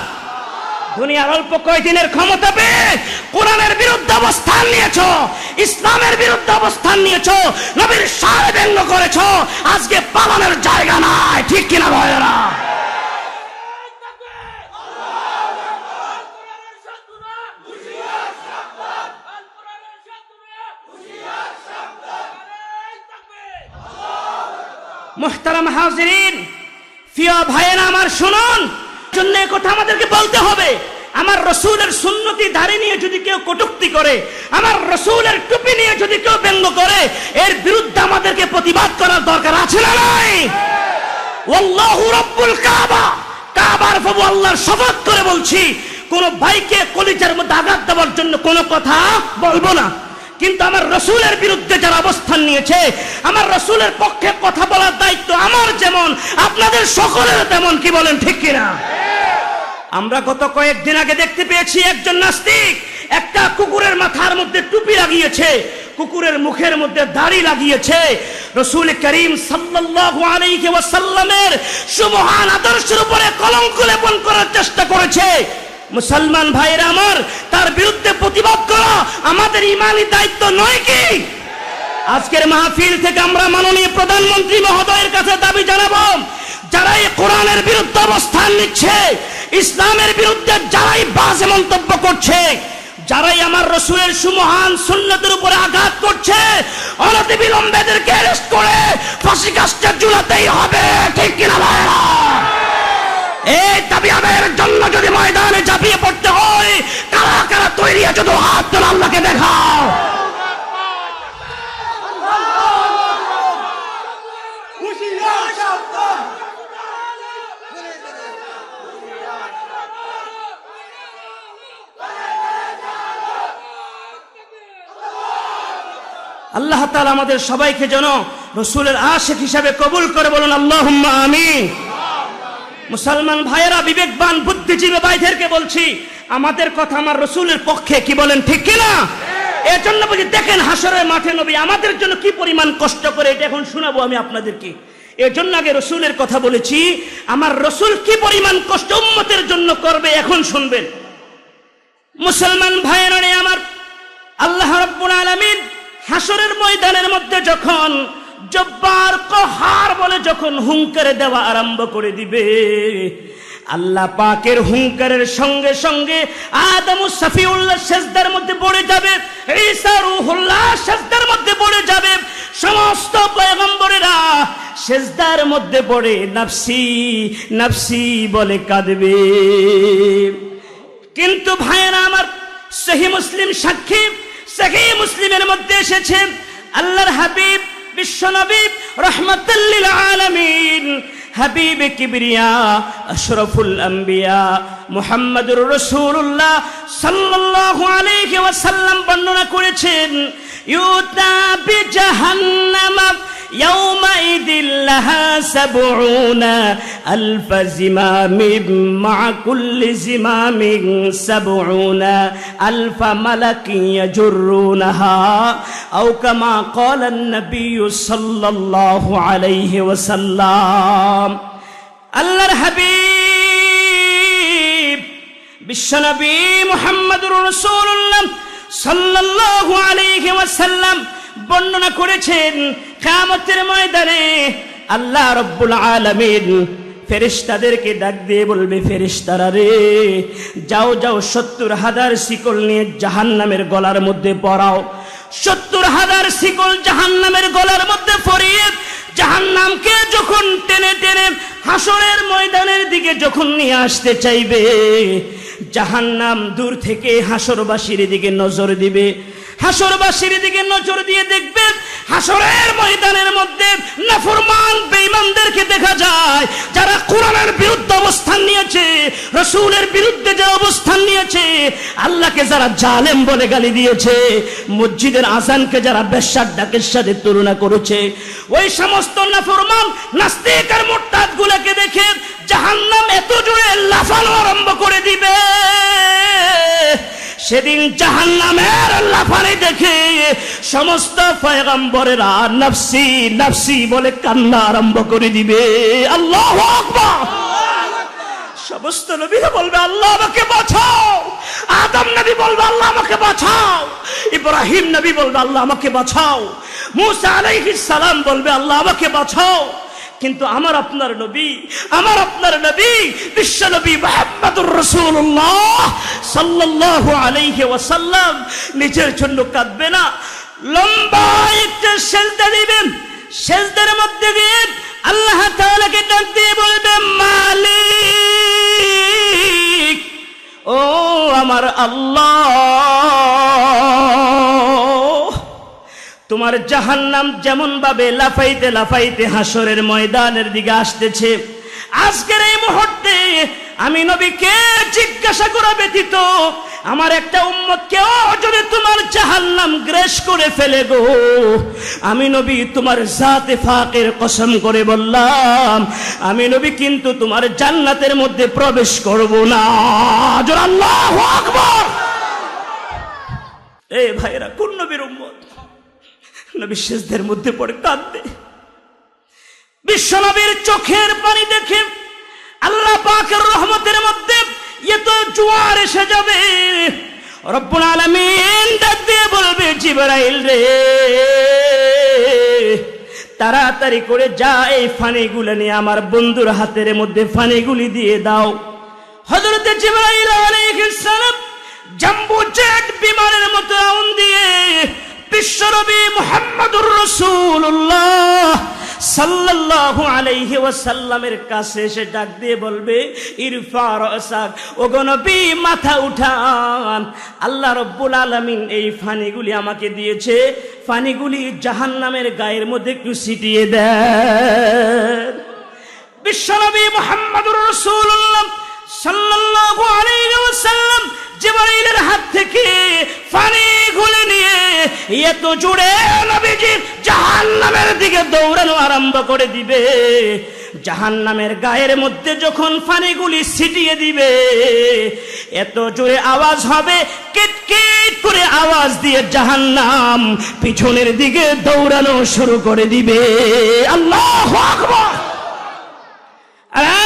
দুনিয়ার অল্প কয়েকদিনের ক্ষমতা পেয়ে কোরআনের বিরুদ্ধে অবস্থান নিয়েছো, ইসলামের বিরুদ্ধে অবস্থান নিয়েছো, নবীর শানে ব্যঙ্গ করেছো, আজকে পালানোর জায়গা নাই। ঠিক কিনা ভাইয়েরা? মুহতারাম হাজিরিন, প্রিয় ভাইয়েরা আমার, শুনুন, জন্য কথা আমাদেরকে বলতে হবে। আমার রসুলের সুন্নতি দাড়ি নিয়ে যদি কেউ কটূক্তি করে, আমার রসুলের টুপি নিয়ে যদি কেউ ব্যঙ্গ করে, এর বিরুদ্ধে আমাদেরকে প্রতিবাদ করার দরকার আছে না নাই? আল্লাহু রাব্বুল কাবা, কাবার প্রভু আল্লাহর শপথ করে বলছি, কোন ভাইকে কলিজার মধ্যে আঘাত দেওয়ার জন্য কোনো কথা বলবো না। কিন্তু আমার রসুলের বিরুদ্ধে যারা অবস্থান নিয়েছে, আমার রসুলের পক্ষে কথা বলার দায়িত্ব আমার যেমন, আপনাদের সকলের তেমন। কি বলেন, ঠিক কিনা? আমরা গত কয়েকদিন আগে দেখতে পেয়েছি একজন নাস্তিক একটা কুকুরের মাথার মধ্যে টুপি লাগিয়েছে, কুকুরের মুখের মধ্যে দাড়ি লাগিয়েছে, রাসূল করিম সাল্লাল্লাহু আলাইহি ওয়াসাল্লামের সুমহান আদর্শের উপরে কলঙ্ক লেপন করার চেষ্টা করেছে। মুসলমান ভাইরা আমার, তার বিরুদ্ধে প্রতিবাদ করা আমাদের ইমানি দায়িত্ব নয় কি? আজকের মাহফিল থেকে আমরা মাননীয় প্রধানমন্ত্রী মহোদয়ের কাছে দাবি জানাবো, যারাই কোরআনের বিরুদ্ধে অবস্থান নিচ্ছে, ইসলামের বিরুদ্ধে যারাই বাজে মন্তব্য করছে, যারাই আমার রসুলের সুমহান সুন্নতের উপরে আঘাত করছে, অনতিবিলম্বে এদেরকে অ্যারেস্ট করে ফাঁসি কাস্টে ঝুলাতেই হবে। ঠিক কিনা ভাইরা? এই দাবি আদায়ের জন্য যদি ময়দানে ঝাঁপিয়ে পড়তে হয়, কারা কারা তৈরি আছে? তো হাত তোলো, আল্লাহকে দেখাও। আল্লাহ তাআলা আমাদের সবাইকে যেন রাসূলের আশিক হিসাবে কবুল করে, বলুন আল্লাহুম্মা আমিন। মুসলমান ভাইয়েরা, বিবেকবান বুদ্ধিজীবী ভাইদেরকে বলছি, আমাদের কথা আমার রসুলের পক্ষে। কি বলেন, ঠিক কিনা? এর জন্য বলি, দেখেন হাসরের মাঠে নবী আমাদের জন্য কি পরিমাণ কষ্ট করে, এটা এখন শোনাবো আমি আপনাদেরকে। এর জন্য আগে রসুলের কথা বলেছি, আমার রসুল কি পরিমাণ কষ্ট উম্মতের জন্য করবে এখন শুনবেন। মুসলমান ভাইয়েরা আমার, আল্লাহ রাব্বুল আলামিন হাসরের ময়দানের মধ্যে যখন জব্বার কহার বলে যখন হুঙ্কারে দেওয়া আরম্ভ করে দিবে, আল্লাহ পাকের হুঙ্কারের সঙ্গে সঙ্গে আদম ও সফিউল্লাহ সিজদার মধ্যে পড়ে যাবে, ঈসা রূহুল্লাহ সিজদার মধ্যে পড়ে যাবে, সমস্ত পয়গম্বরেরা সিজদার মধ্যে পড়ে নাফসি নাফসি বলে কাঁদবে। কিন্তু ভাইয়েরা আমার, সহিহ মুসলিম সাক্ষী, সহিহ মুসলিমের মধ্যে এসেছে, আল্লাহর হাবিব বিশ্বনবী রাহমাতুল লিল আলামিন, হাবিব কিবরিয়া আশরাফুল আম্বিয়া মুহাম্মদুর রাসূলুল্লাহ সাল্লাল্লাহু আলাইহি ওয়াসাল্লাম বর্ণনা করেছেন, ইউতা বিজাহান্নাম ইয়াউমাইদিল লাহা ৭০,০০০ জিমামিন মা কুল্লি জিমামিন ৭০,০০০ মালাকিন ইয়াজুরুনাহা আও কামা ক্বালা আন-নবিয়্যু সাল্লাল্লাহু আলাইহি ওয়াসাল্লাম। আল্লাহর হাবিব বিশ্বনবী মুহাম্মদুর রাসূলুল্লাহ সাল্লাল্লাহু আলাইহি ওয়াসাল্লাম বর্ণনা করেছেন, কিয়ামতের ময়দানে আল্লাহ রাব্বুল আলামিন ফেরেশতাদেরকে ডাক দিয়ে বলবে, ফেরেশতারা রে, যাও যাও ৭০,০০০ শিকল নিয়ে জাহান্নামের গলার মধ্যে পরাও। ৭০,০০০ শিকল জাহান্নামের গলার মধ্যে পরিয়ে জাহান্নামকে যখন টেনে টেনে হাসরের ময়দানের দিকে যখন নিয়ে আসতে চাইবে, জাহান্নাম দূর থেকে হাসরবাসীর দিকে নজর দিবে। হাসরবাসীর দিকে নজর দিয়ে দেখবে, হাসরের ময়দানের মধ্যে নাফরমান বেঈমানদেরকে দেখা যায়, যারা কোরআনের বিরুদ্ধে অবস্থান নিয়েছে, রাসূলের বিরুদ্ধে যে অবস্থান নিয়েছে, আল্লাহকে যারা জালেম বলে গালি দিয়েছে, মসজিদের আযানকে যারা বেশ্যার ডাকের সাথে তুলনা করেছে, ওই সমস্ত নাফরমান নাস্তিক আর মুরতাদগুলোকে দেখে জাহান্নাম এত জোরে লাফানো আরম্ভ করে দিবে, সেদিন জাহান্নামের লাফানি দেখে সমস্ত পয়গম্বরেরা নফসি নফসি বলে কান্না আরম্ভ করে দিবে। আল্লাহু আকবার। সমস্ত নবীরা বলবে আল্লাহ আমাকে বাঁচাও। আদম নবী বলবে আল্লাহ আমাকে বাঁচাও। ইব্রাহিম নবী বলবে আল্লাহ আমাকে বাঁচাও। মুসা আলাইহিস সালাম বলবে আল্লাহ আমাকে বাঁচাও। কিন্তু আমার আপনার নবী বিশ্ব নবী মুহাম্মদুর রাসূলুল্লাহ সাল্লাল্লাহু আলাইহি ওয়াসাল্লাম নিজের জন্য কাঁদবে না, লম্বা একটা সিজদা দিবেন। সিজদার মধ্যে গিয়ে আল্লাহ তাআলাকে ডাক দিয়ে বলবে মালিক, ও আমার আল্লাহ, তোমার জাহান্নাম যেমন ভাবে লাফাইতে লাফাইতে হাসরের ময়দানের দিকে আসতেছে, আজকের এই মুহূর্তে আমি নবীকে জিজ্ঞাসা করা ব্যতীত আমার একটা উম্মত কেউ যদি তোমার জাহান্নাম গ্রাস করে ফেলে গো, আমি নবী তোমার জাতে ফাকের কসম করে বললাম আমি নবী কিন্তু তোমার জান্নাতের মধ্যে প্রবেশ করব না। জোরে আল্লাহু আকবার। এই ভাইরা কোন নবীর উম্মত? নবী সিজদার মধ্যে পড়ে কাঁদবে। বিশ্ব নবীর চোখের পানি দেখে আল্লাহ পাকের রহমতের মধ্যে এত জোয়ার এসে যাবে, রব্বুল আলামিন ডাক দিয়ে বলবে জিবরাইল রে, তাড়াতাড়ি করে যা এই ফানিগুলো নিয়ে আমার বন্ধুর হাতের মধ্যে ফানিগুলি দিয়ে দাও। হযরত জিবরাইল আলাইহিস সালাম জাম্বু জেট বিমানের মতো আউন দিয়ে বিশ্বনবী মুহাম্মদুর রাসূলুল্লাহ সাল্লাল্লাহু আলাইহি ওয়াসাল্লামের কাছে এসে ডাক দিয়ে বলবে ইরফা রাসাক, ওগো নবী মাথা উঠান। আল্লাহ রাব্বুল আলামিন এই ফানিগুলি আমাকে দিয়েছে, ফানিগুলি জাহান্নামের গায়ের মধ্যে একটু ছিটিয়ে দেন। বিশ্বনবী মুহাম্মদুর রাসূলুল্লাহ সাল্লাল্লাহু আলাইহি ওয়াসাল্লাম জিবরাইলের হাত থেকে পানি গুলে নিয়ে এত জোরে নবীজি জাহান্নামের দিকে দৌড়ানো আরম্ভ করে দিবে। জাহান্নামের গায়ের মধ্যে যখন পানিগুলি ছিটিয়ে দিবে এত জোরে আওয়াজ হবে, কিটকিট করে আওয়াজ দিয়ে জাহান্নাম পিছনের দিকে দৌড়ানো শুরু করে দিবে। আল্লাহু আকবার। আরে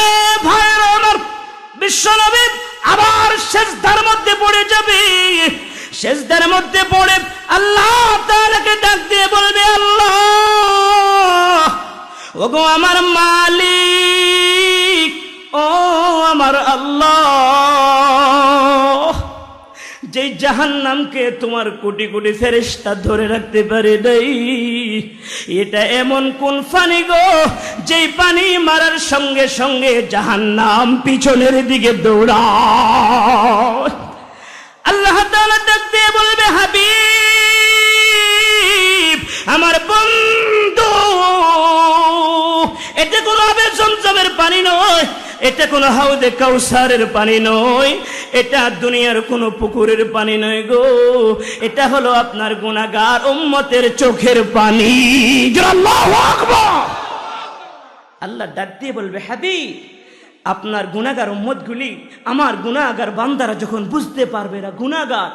ভাইরা আমার, বিশ্বনবী আবার সিজদার মধ্যে পড়ে যাবে। সিজদার মধ্যে পড়ে আল্লাহ তাআলাকে ডাক দিয়ে বলবে আল্লাহ, ওগো আমার মালিক, ও আমার আল্লাহ, যে জাহান্নামকে তোমার কোটি কোটি ফেরেশতা ধরে রাখতে পারে নাই, এটা এমন কোন পানি গো যেই পানি মারার সঙ্গে সঙ্গে জাহান্নাম পিছনের দিকে দৌড়ায়। আল্লাহ তাআলা ডাক দিয়ে বলবে হাবিব, আমার বন্ধু, এটা কোন আবে জমজমের পানি নয়, এটা কোন হাউদে কাউসারের পানি নয়, এটা দুনিয়ার কোন পুকুরের পানি নয় গো, এটা হলো আপনার গুনাহগার উম্মতের চোখের পানি। আল্লাহু আকবার। আল্লাহ ডাক দিয়ে বলবে হাবিব, আপনার গুনাহগার উম্মতগুলি, আমার গুনাহগার বান্দারা যখন বুঝতে পারবে না গুনাহগার,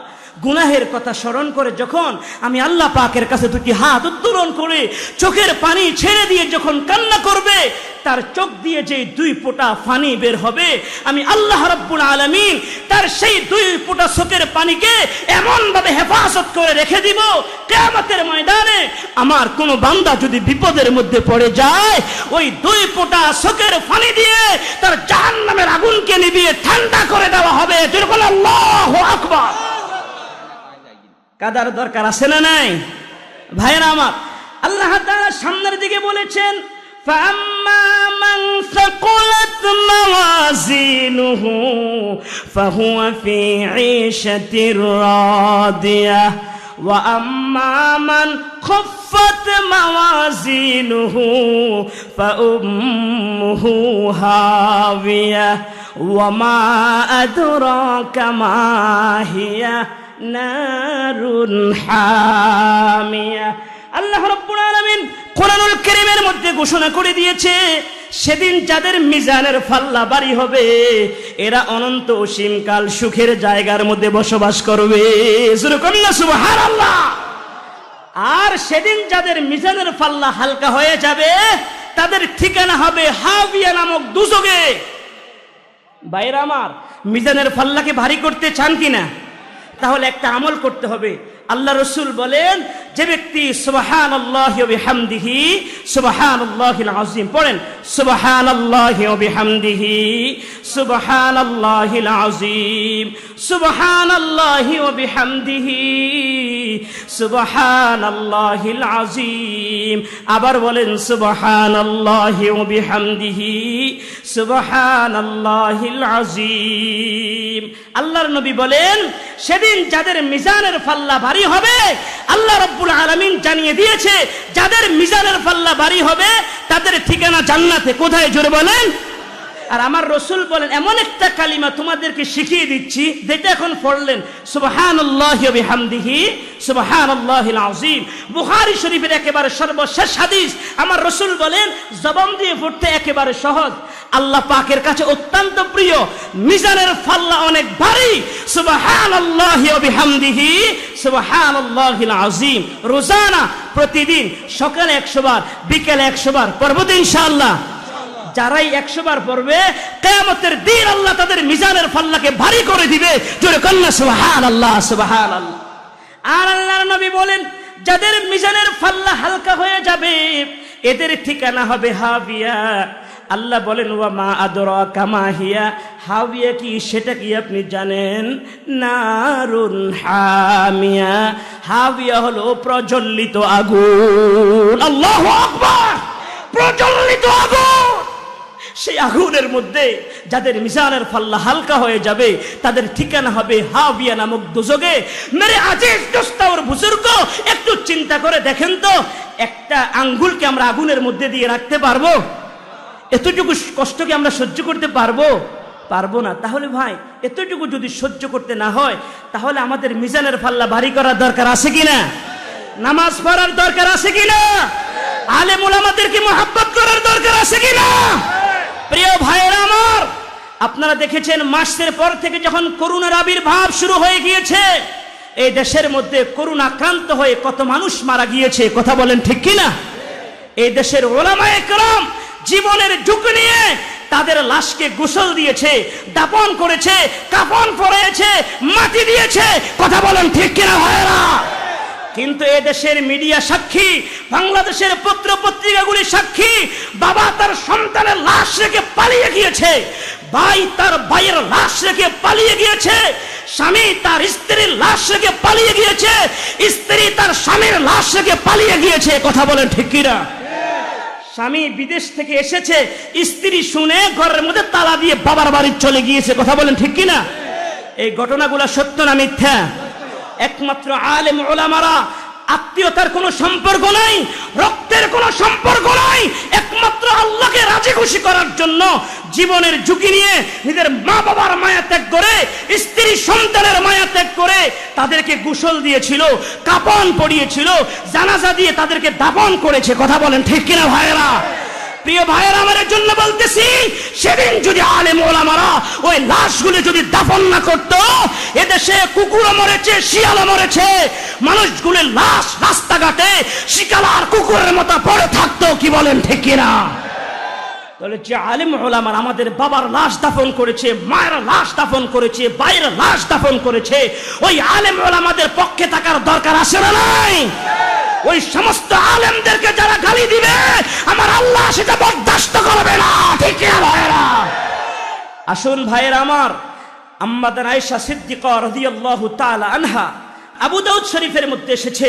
গুনাহের কথা স্মরণ করে যখন আমি আল্লাহ পাকের কাছে দুটি হাত উত্তোলন করে চোখের পানি ছেড়ে দিয়ে যখন কান্না করবে, তার চোখ দিয়ে যে দুই ফোঁটা পানি বের হবে, আমি আল্লাহ রাব্বুল আলামিন তার সেই দুই ফোঁটা চোখের পানিকে এমন ভাবে হেফাজত করে রেখে দিব, কিয়ামতের ময়দানে আমার কোন বান্দা যদি বিপদের মধ্যে পড়ে যায়, ওই দুই ফোঁটা চোখের পানি দিয়ে তার জাহান্নামের আগুনকে নিভিয়ে ঠান্ডা করে দেওয়া হবে। যেরকম আল্লাহু আকবার। কাদার দরকার আছে না নাই? ভাইরা আমার, আল্লাহ তাআলা সামনের দিকে বলেছেন فَأَمَّا مَنْ ثَقُلَتْ مَوَازِينُهُ فَهُوَ فِي عِيشَةٍ رَاضِيَةٍ وَأَمَّا مَنْ خَفَّتْ مَوَازِينُهُ فَأُمُّهُ هَاوِيَةٌ وَمَا أَدْرَاكَ مَا هِيَ নারুন হামিয়া। আল্লাহ রাব্বুল আলামিন কোরআনুল কারীমের মধ্যে ঘোষণা করে দিয়েছে, সেদিন যাদের মিজানের পাল্লা ভারী হবে এরা অনন্ত অসীমকাল সুখের জায়গার মধ্যে বসবাস করবে। সুবহানাল্লাহ। আর সেদিন যাদের মিজানের পাল্লা হালকা হয়ে যাবে তাদের ঠিকানা হবে হাবিয়া নামক দুজকে। ভাইরা আমার, মিজানের পাল্লাকে ভারী করতে চান কিনা? তাহলে একটা আমল করতে হবে। আল্লাহ রসুল বলেন, যে ব্যক্তি সুবহানাল্লাহি ওয়া বিহামদিহি সুবহানাল্লাহিল আযীম পড়েন, সুবহানাল্লাহি ওয়া বিহামদিহি সুবহানাল্লাহিল আযীম, সুবহানাল্লাহি ওয়া বিহামদিহি সুবহানাল্লাহিল আযীম। আবার বলেন সুবহানাল্লাহি ওয়া বিহামদিহি সুবহানাল্লাহিল আযীম। আল্লাহর নবী বলেন, সেদিন যাদের মিজানের পাল্লা ভারী হবে, আল্লাহ রাব্বুল আলামিন জানিয়ে দিয়েছে যাদের মিজানের পাল্লা ভারী হবে তাদের ঠিকানা জান্নাতে। কোথায়? জোরে বলেন। আর আমার রসুল বলেন, এমন একটা কালিমা তোমাদেরকে শিখিয়ে দিচ্ছি যেটা এখন পড়লেন, সুবহানাল্লাহি ওয়া বিহামদিহি সুবহানাল্লাহিল আযীম। বুখারী শরীফের একেবারে সর্বশেষ হাদিস। আমার রসুল বলেন, জবান দিয়ে পড়তে একেবারে সহজ, আল্লাহ পাকের কাছে অত্যন্ত প্রিয়, মিজানের পাল্লা অনেক ভারী, সুবহানাল্লাহি ওয়া বিহামদিহি সুবহানাল্লাহিল আযীম। রোজানা প্রতিদিন সকালে 100 বার, বিকেলে 100 বার পড়ব তো ইনশাআল্লাহ। যারাই 100 বার পড়বে কিয়ামতের দিন আল্লাহ তাদের মিজানের পাল্লাকে ভারী করে দিবে। জোরে কন্না সুবহানাল্লাহ, সুবহানাল্লাহ। আর আল্লাহর নবী বলেন, যাদের মিজানের পাল্লা হালকা হয়ে যাবে এদের ঠিকানা হবে হাবিয়া। আল্লাহ বলেন, ওয়া মা আদরাকা মা হিয়া। হাবিয়া কি সেটা কি আপনি জানেন? নারুন হামিয়া। হাবিয়া হলো প্রজ্বলিত আগুন। আল্লাহু আকবার। প্রজ্বলিত আগুন। সেই আগুনের মধ্যে যাদের মিজানের পাল্লা হালকা হয়ে যাবে তাদের ঠিকানা হবে হাবিয়া নামক দোজকে। মেরে আজিজ দোস্ত और বুজুর্গ, একটু চিন্তা করে দেখেন তো, একটা আঙ্গুলকে আমরা আগুনের মধ্যে দিয়ে রাখতে পারবো? এতটুকু কষ্ট কি আমরা সহ্য করতে পারবো? পারবো না। তাহলে ভাই, এতটুকু যদি সহ্য করতে না হয় তাহলে আমাদের মিজানের পাল্লা ভারী করার দরকার আছে কিনা? নামাজ পড়ার দরকার আছে কিনা? আলেম ওলামাদেরকে মহব্বত করার দরকার আছে কিনা? প্রিয় ভাইরা আমার, আপনারা দেখেছেন মাসের পর থেকে যখন করোনার আবির্ভাব শুরু হয়ে গিয়েছে, এই দেশের মধ্যে করোনা আক্রান্ত হয়ে কত মানুষ মারা গিয়েছে। কথা বলেন ঠিক কিনা? এই দেশের ওলামায়ে কেরাম জীবনের ঝুঁকি নিয়ে তাদের লাশকে গোসল দিয়েছে, দাফন করেছে, কাফন পরিয়েছে, মাটি দিয়েছে। কথা বলেন ঠিক কিনা ভাইরা? কিন্তু এ দেশের মিডিয়া সাক্ষী, বাংলাদেশের পত্র পত্রিকাগুলি সাক্ষী, বাবা তার সন্তানের লাশ রেখে পালিয়ে গিয়েছে, ভাই তার ভাইয়ের লাশ রেখে পালিয়ে গিয়েছে, স্বামী তার স্ত্রীর লাশ রেখে পালিয়ে গিয়েছে, স্ত্রী তার স্বামীর লাশ রেখে পালিয়ে গিয়েছে। কথা বলেন ঠিক কিনা? স্বামী বিদেশ থেকে এসেছে, স্ত্রী শুনে ঘরের মধ্যে তালা দিয়ে বাবার বাড়ি চলে গিয়েছে। কথা বলেন ঠিক কিনা? এই ঘটনাগুলো সত্য না মিথ্যা? একমাত্র আলেম ওলামারা, আত্মীয়তার কোনো সম্পর্ক নাই, রক্তের কোনো সম্পর্ক নাই, একমাত্র আল্লাহকে রাজি খুশি করার জন্য জীবনের ঝুঁকি নিয়ে নিজের মা বাবার মায়া ত্যাগ করে, স্ত্রী সন্তানের মায়া ত্যাগ করে তাদেরকে গোসল দিয়েছিল, কাফন পরিয়েছিল, জানাজা দিয়ে তাদেরকে দাফন করেছে। কথা বলেন ঠিক কিনা ভাইয়েরা? প্রিয় ভাইয়েরা, আমার জন্য বলতেছি, সেদিন যদি আলেম ওলামারা ওই লাশগুলো যদি দাফন না করত, এদেশে কুকুরও মরেছে, শিয়ালও মরেছে, মানুষগুলোর লাশ রাস্তাঘাটে শিকালার কুকুরের মতো পড়ে থাকতো। কি বলেন ঠিক কিনা? তাহলে যে আলেম ওলামারা আমাদের বাবার লাশ দাফন করেছে, মায়ের লাশ দাফন করেছে, ভাইয়ের লাশ দাফন করেছে, ওই আলেম ওলামাদের পক্ষে থাকার দরকার আছে না নাই? ওই সমস্ত আলেমদেরকে যারা গালি দিবে আমার আল্লাহ সেটা বরদাস্ত করবে না। ঠিক ভাইরা? আসুন ভাইয়েরা আমার, আম্মাদান আয়েশা সিদ্দিকা রাদিয়াল্লাহু তাআলা আনহা, আবু দাউদ শরীফের মধ্যে এসেছে,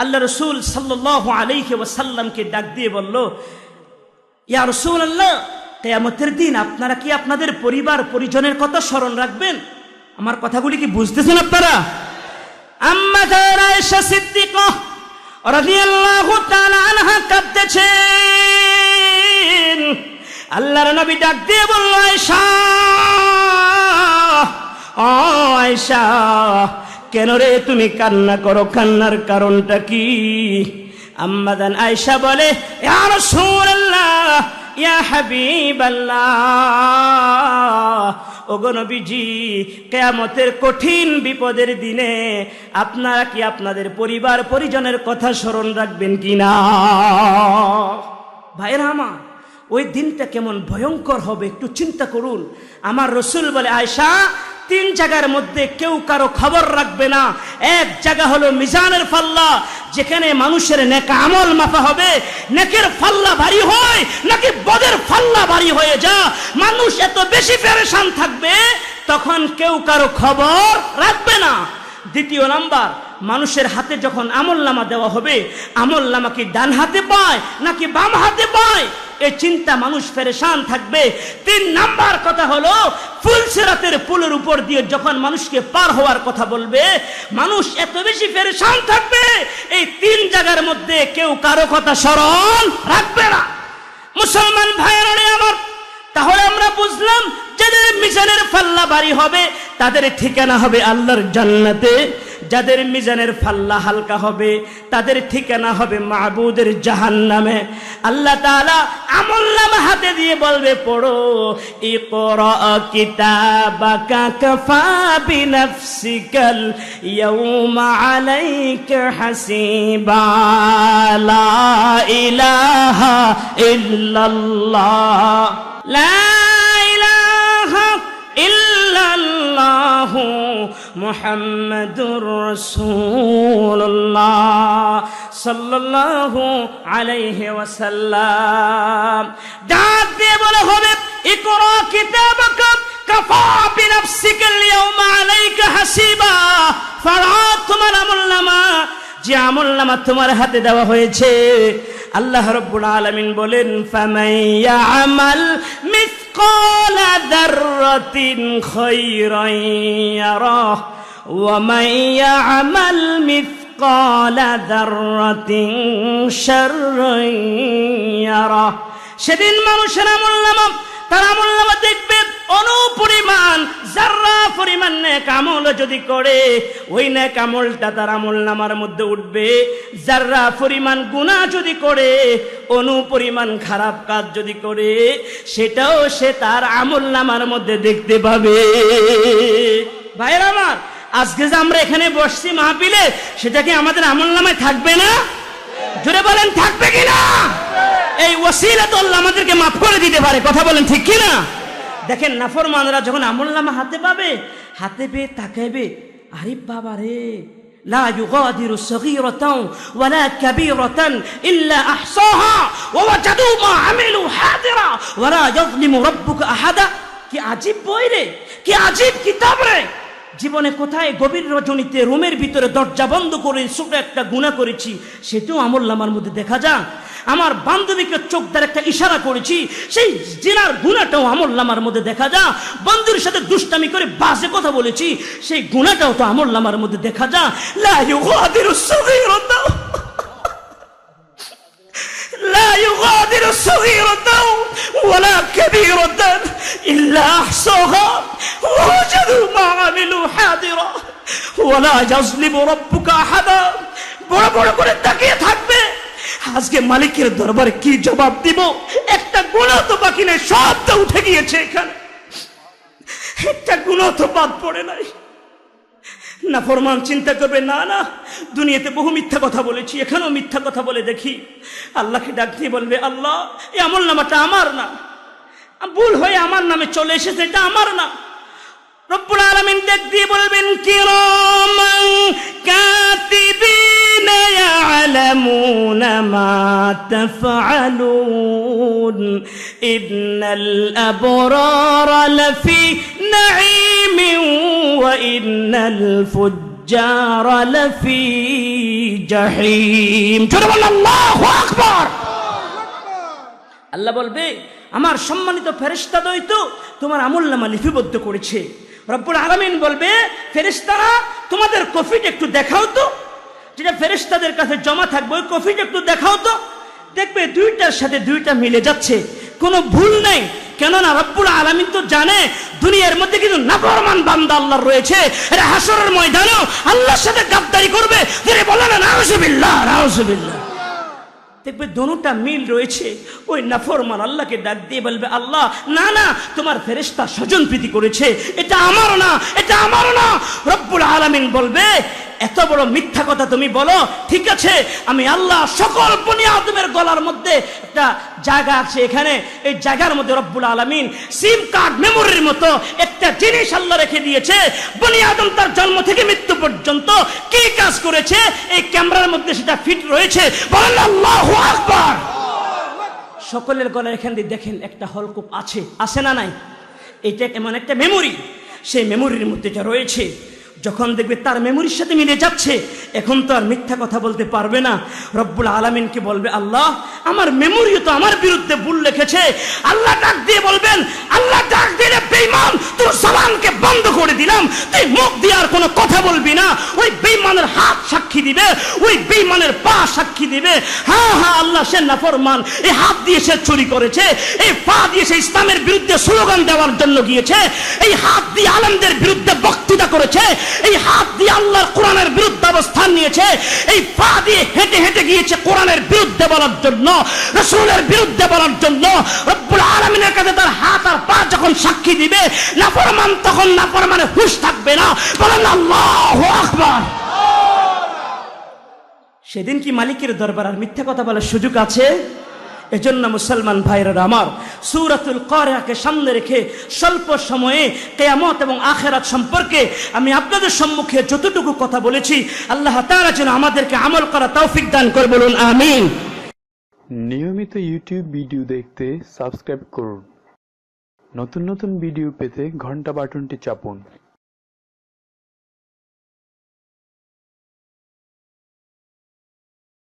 আল্লাহ রাসূল সাল্লাল্লাহু আলাইহি ওয়াসাল্লামকে ডাক দিয়ে বলল, ইয়া রাসূলুল্লাহ, কিয়ামতের দিন আপনারা কি আপনাদের পরিবার পরিজনের কথা স্মরণ রাখবেন? আমার কথাগুলি কি বুঝতেছেন আপনারা? আম্মাদান আয়েশা সিদ্দিকা রাদিয়াল্লাহু তাআলা আনহা কাঁদতেছেন। আল্লাহর নবী ডাক দিয়ে বলল, আয়েশা, ও আয়েশা, কেন রে তুমি কান্না করো? কান্নার কারণটা কি? আম্মাদান আয়েশা বলে, ইয়া রাসূলুল্লাহ, ইয়া হাবিবাল্লাহ, ও ওগো নবীজি, কিয়ামতের কঠিন বিপদের দিনে আপনারা কি আপনাদের পরিবার পরিজনের কথা স্মরণ রাখবেন কিনা? ভাইরা আমার, ওই দিনটা কেমন ভয়ঙ্কর হবে একটু চিন্তা করুন। আমার রসুল বলে, আয়েশা, 3 জায়গার মধ্যে কেউ কারো খবর রাখবে না। এক জায়গা হলো মিজানের পাল্লা, যেখানে মানুষের নেক আমল মাপা হবে। নেকের পাল্লা ভারী হয় নাকি বদের পাল্লা ভারী হয়ে যা, মানুষ এত বেশি পেরেশান থাকবে, তখন কেউ কারো খবর রাখবে না। দ্বিতীয় নাম্বার, মানুষের হাতে যখন আমলনামা দেওয়া হবে, আমলনামা কি ডান হাতে পায় নাকি বাম হাতে পায়, এই চিন্তা মানুষ পেরেশান থাকবে। 3 নাম্বার কথা হলো, ফুলসিরাতের পুলের উপর দিয়ে যখন মানুষকে পার হওয়ার কথা বলবে, মানুষ এত বেশি পেরেশান থাকবে, এই 3 জায়গার মধ্যে কেউ কারো কথা স্মরণ রাখবে না। মুসলমান ভাইয়েরা আমার, তাহলে আমরা বুঝলাম যাদের মিজানের পাল্লা ভারী হবে তাদের ঠিকানা হবে আল্লাহর জান্নাতে, যাদের মিজানের পাল্লা হালকা হবে তাদের ঠিকানা হবে মাবুদের জাহান্নামে। আল্লাহ তাআলা আমলনামা হাতে দিয়ে বলবে, পড়ো, ইকরা কিতাবাকা কাফা বিনাফসিকাল ইয়াউমা আলাইকা হাসিবা, লা ইলাহা ইল্লাল্লাহ, লা ইলাহা ইল্লাল্লাহু মুহাম্মাদুর রাসূলুল্লাহ সাল্লাল্লাহু আলাইহি ওয়াসাল্লাম। ডাক দিয়ে বলা হবে, ইকরা কিতাবাকা কাফা বিনাফসিকাল ইয়াউমা আলাইকা হাসিবা, ফারাত তোমার আমলনামা, যে আমলনামা তোমার হাতে দেওয়া হয়েছে। আল্লাহ রাব্বুল আলামিন বলেন, ফামান ইয়ামাল মিসকালা যাররাতিন খায়রান ইয়ারাহ ওয়া মান ইয়ামাল মিসকালা যাররাতিন শাররান ইয়ারাহ। সেদিন মানুষের আমলনামা, তার আমলনামা দেখবে অনুপরিমাণ, যারা পরিমাণ নেক আমল যদি করে, ওই নেক আমলটা তার আমলনামার মধ্যে উঠবে। যারা পরিমাণ গুনাহ যদি করে, অনুপরিমাণ খারাপ কাজ যদি করে, সেটাও সে তার আমলনামার মধ্যে দেখতে পাবে। ভাইরা আমার, আজকে যে আমরা এখানে বসছি মাহফিলে, সেটা কি আমাদের আমলনামায় থাকবে না? জোরে বলেন, থাকবে কিনা? এই ওসিলা তো আল্লাহ আমাদেরকে মাফ করে দিতে পারে, কথা বলেন ঠিক কিনা? দেখেন, নাফরমানরা যখন আমলনামা হাতে পাবে, হাতে পেয়ে তাকাইবে, আরে বাবা রে, লা ইউগাদিরু সগীরাতান ওয়ালা কাবীরাতান ইল্লা আহসাহা ওয়া ওয়াজাদু মা আমিলু হাদিরা ওয়ালা ইয়াযলিমু রাব্বুকা আহাদা। কি আজীব বই রে, কি আজীব কিতাব রে! জীবনে কোথায় গভীর রজনীতে রুমের ভিতরে দরজা বন্ধ করে ছোট একটা গুনাহ করেছি, সেটাও আমলনামার মধ্যে দেখা যায়। আমার বান্ধবীকে চোখ দ্বারা একটা ইশারা করেছি, সেই জিনার গুনাহটাও আমলনামার মধ্যে দেখা যায়। বন্ধুর সাথে দুষ্টামি করে বাজে কথা বলেছি, সেই গুনাহটাও তো আমলনামার মধ্যে দেখা যায়। লা ইউগাদিরু সগীরাতান লা ইউগাদিরু সগীরাতান ওয়ালা কাবীরাতান ইল্লা আহসাহা ওয়া ওয়াজাদু মা আমিলু হাদিরা ওয়ালা ইয়াযলিমু রাব্বুকা আহাদা। বড় বড় করে তাকিয়ে থাকবে, আজকে মালিকের দরবারে কি জবাব দিব? একটা গুনাহ তো বাকি নাই, সবটা উঠে গিয়েছে, এখানে একটা গুনাহ তো বাদ পড়ে নাই। নাফরমান চিন্তা করবে, না না, দুনিয়াতে বহু মিথ্যা কথা বলেছি, এখানেও মিথ্যা কথা বলে দেখি। আল্লাহকে ডাক দিয়ে বলবে, আল্লাহ, এই আমলনামাটা আমার না, ভুল হয়ে আমার নামে চলে এসেছে, এটা আমার না। রব্বুল আলামিন ডাক দিয়ে বলবেন, কিরামান কাতিবিনা ইয়ালামুনা মা তাফআলুন ইন্নাল আবরারা লাফি নাঈমিন ওয়া ইন্নাল ফুজ্জারা লাফি জাহিম। জোরে বলেন আল্লাহু আকবার। আল্লাহ বলবে, আমার সম্মানিত ফেরেশতাদ্বয় তো তোমার আমলনামা লিপিবদ্ধ করেছে। রব্বুল আলামিন বলবে, ফেরেশতারা তোমাদের কপিটা একটু দেখাও তো, যেটা ফেরেশতাদের কাছে জমা থাকবে, ওই কপিটা একটু দেখাও তো। দেখবে দুইটার সাথে দুইটা মিলে যাচ্ছে, কোনো ভুল নাই। কেননা রব্বুল আলামিন তো জানে দুনিয়ার মধ্যে কিন্তু নাফরমান বান্দা আল্লাহর রয়েছে, এরা হাসরের ময়দানেও আল্লাহর সাথে গাদ্দারি করবে। তিনি বলেন, নাউযুবিল্লাহ, নাউযুবিল্লাহ। দেখবে দোনোটা মিল রয়েছে। ওই নাফরমান আল্লাহকে ডাক দিয়ে বলবে, আল্লাহ না না, তোমার ফেরেশতা স্বজন প্রীতি করেছে, এটা আমারও না, এটা আমারও না। রব্বুল আলামিন বলবে, এত বড় মিথ্যা কথা তুমি বলো, ঠিক আছে আমি আল্লাহ সকল বনি আদমের গলার মধ্যে একটা জায়গা আছে, এখানে এই জায়গার মধ্যে রব্বুল আলামিন সিম কার্ড মেমোরির মতো একটা জিনিস আল্লাহ রেখে দিয়েছে। বনি আদম তার জন্ম থেকে মৃত্যু পর্যন্ত কি কাজ করেছে এই ক্যামেরার মধ্যে সেটা ফিট রয়েছে। বলেন আল্লাহু আকবার। সকলের গলার এখান দিয়ে দেখেন একটা হলকুপ আছে, আছে না নাই? এটা এমন একটা মেমোরি, সেই মেমোরির মধ্যে এটা রয়েছে। যখন দেখবে তার মেমোরির সাথে মিলে যাচ্ছে, এখন তো আর মিথ্যা কথা বলতে পারবে না। রব্বুল আলামিনকে বলবে, আল্লাহ আমার মেমোরিও তো আমার বিরুদ্ধে ভুল লিখেছে। আল্লাহ ডাক দিয়ে বলবেন, আল্লাহ ডাক দিয়ে, বেঈমান তোর জবানকে বন্ধ করে দিলাম, তুই মুখ দিয়ে আর কোনো কথা বলবি না। ওই বেঈমানের হাত সাক্ষী দিবে, ওই বেঈমানের পা সাক্ষী দিবে। হ্যাঁ হ্যাঁ আল্লাহ সে নাফরমান, এই হাত দিয়ে সে চুরি করেছে, এই পা দিয়ে সে ইসলামের বিরুদ্ধে স্লোগান দেওয়ার জন্য গিয়েছে, এই হাত দিয়ে আলেমদের বিরুদ্ধে বক্তৃতা করেছে, এই হাত দিয়ে আল্লাহর কোরআনের বিরুদ্ধে অবস্থান নিয়েছে, এই পা দিয়ে হেঁটে হেঁটে গিয়েছে কোরআনের বিরুদ্ধে বলার জন্য, রাসূলের বিরুদ্ধে বলার জন্য। রব্বুল আলামিনের কাছে তার হাত আর পা যখন সাক্ষী দিবে, নাফরমান তখন নাফরমানের হুঁশ থাকবে না। বলেন আল্লাহু আকবার। সেদিন কি মালিকের দরবার আর মিথ্যা কথা বলার সুযোগ আছে? এজন্য মুসলমান ভাইরা আমার, সূরাতুল কারিয়াকে সামনে রেখে স্বল্প সময়ে কিয়ামত এবং আখিরাত সম্পর্কে আমি আপনাদের সম্মুখে যতটুকু কথা বলেছি, আল্লাহ তাআলা যেন আমাদেরকে আমল করার তৌফিক দান করে, বলুন আমিন। নিয়মিত ইউটিউব ভিডিও দেখতে সাবস্ক্রাইব করুন। নতুন নতুন ভিডিও পেতে ঘন্টা বাটনটি চাপুন।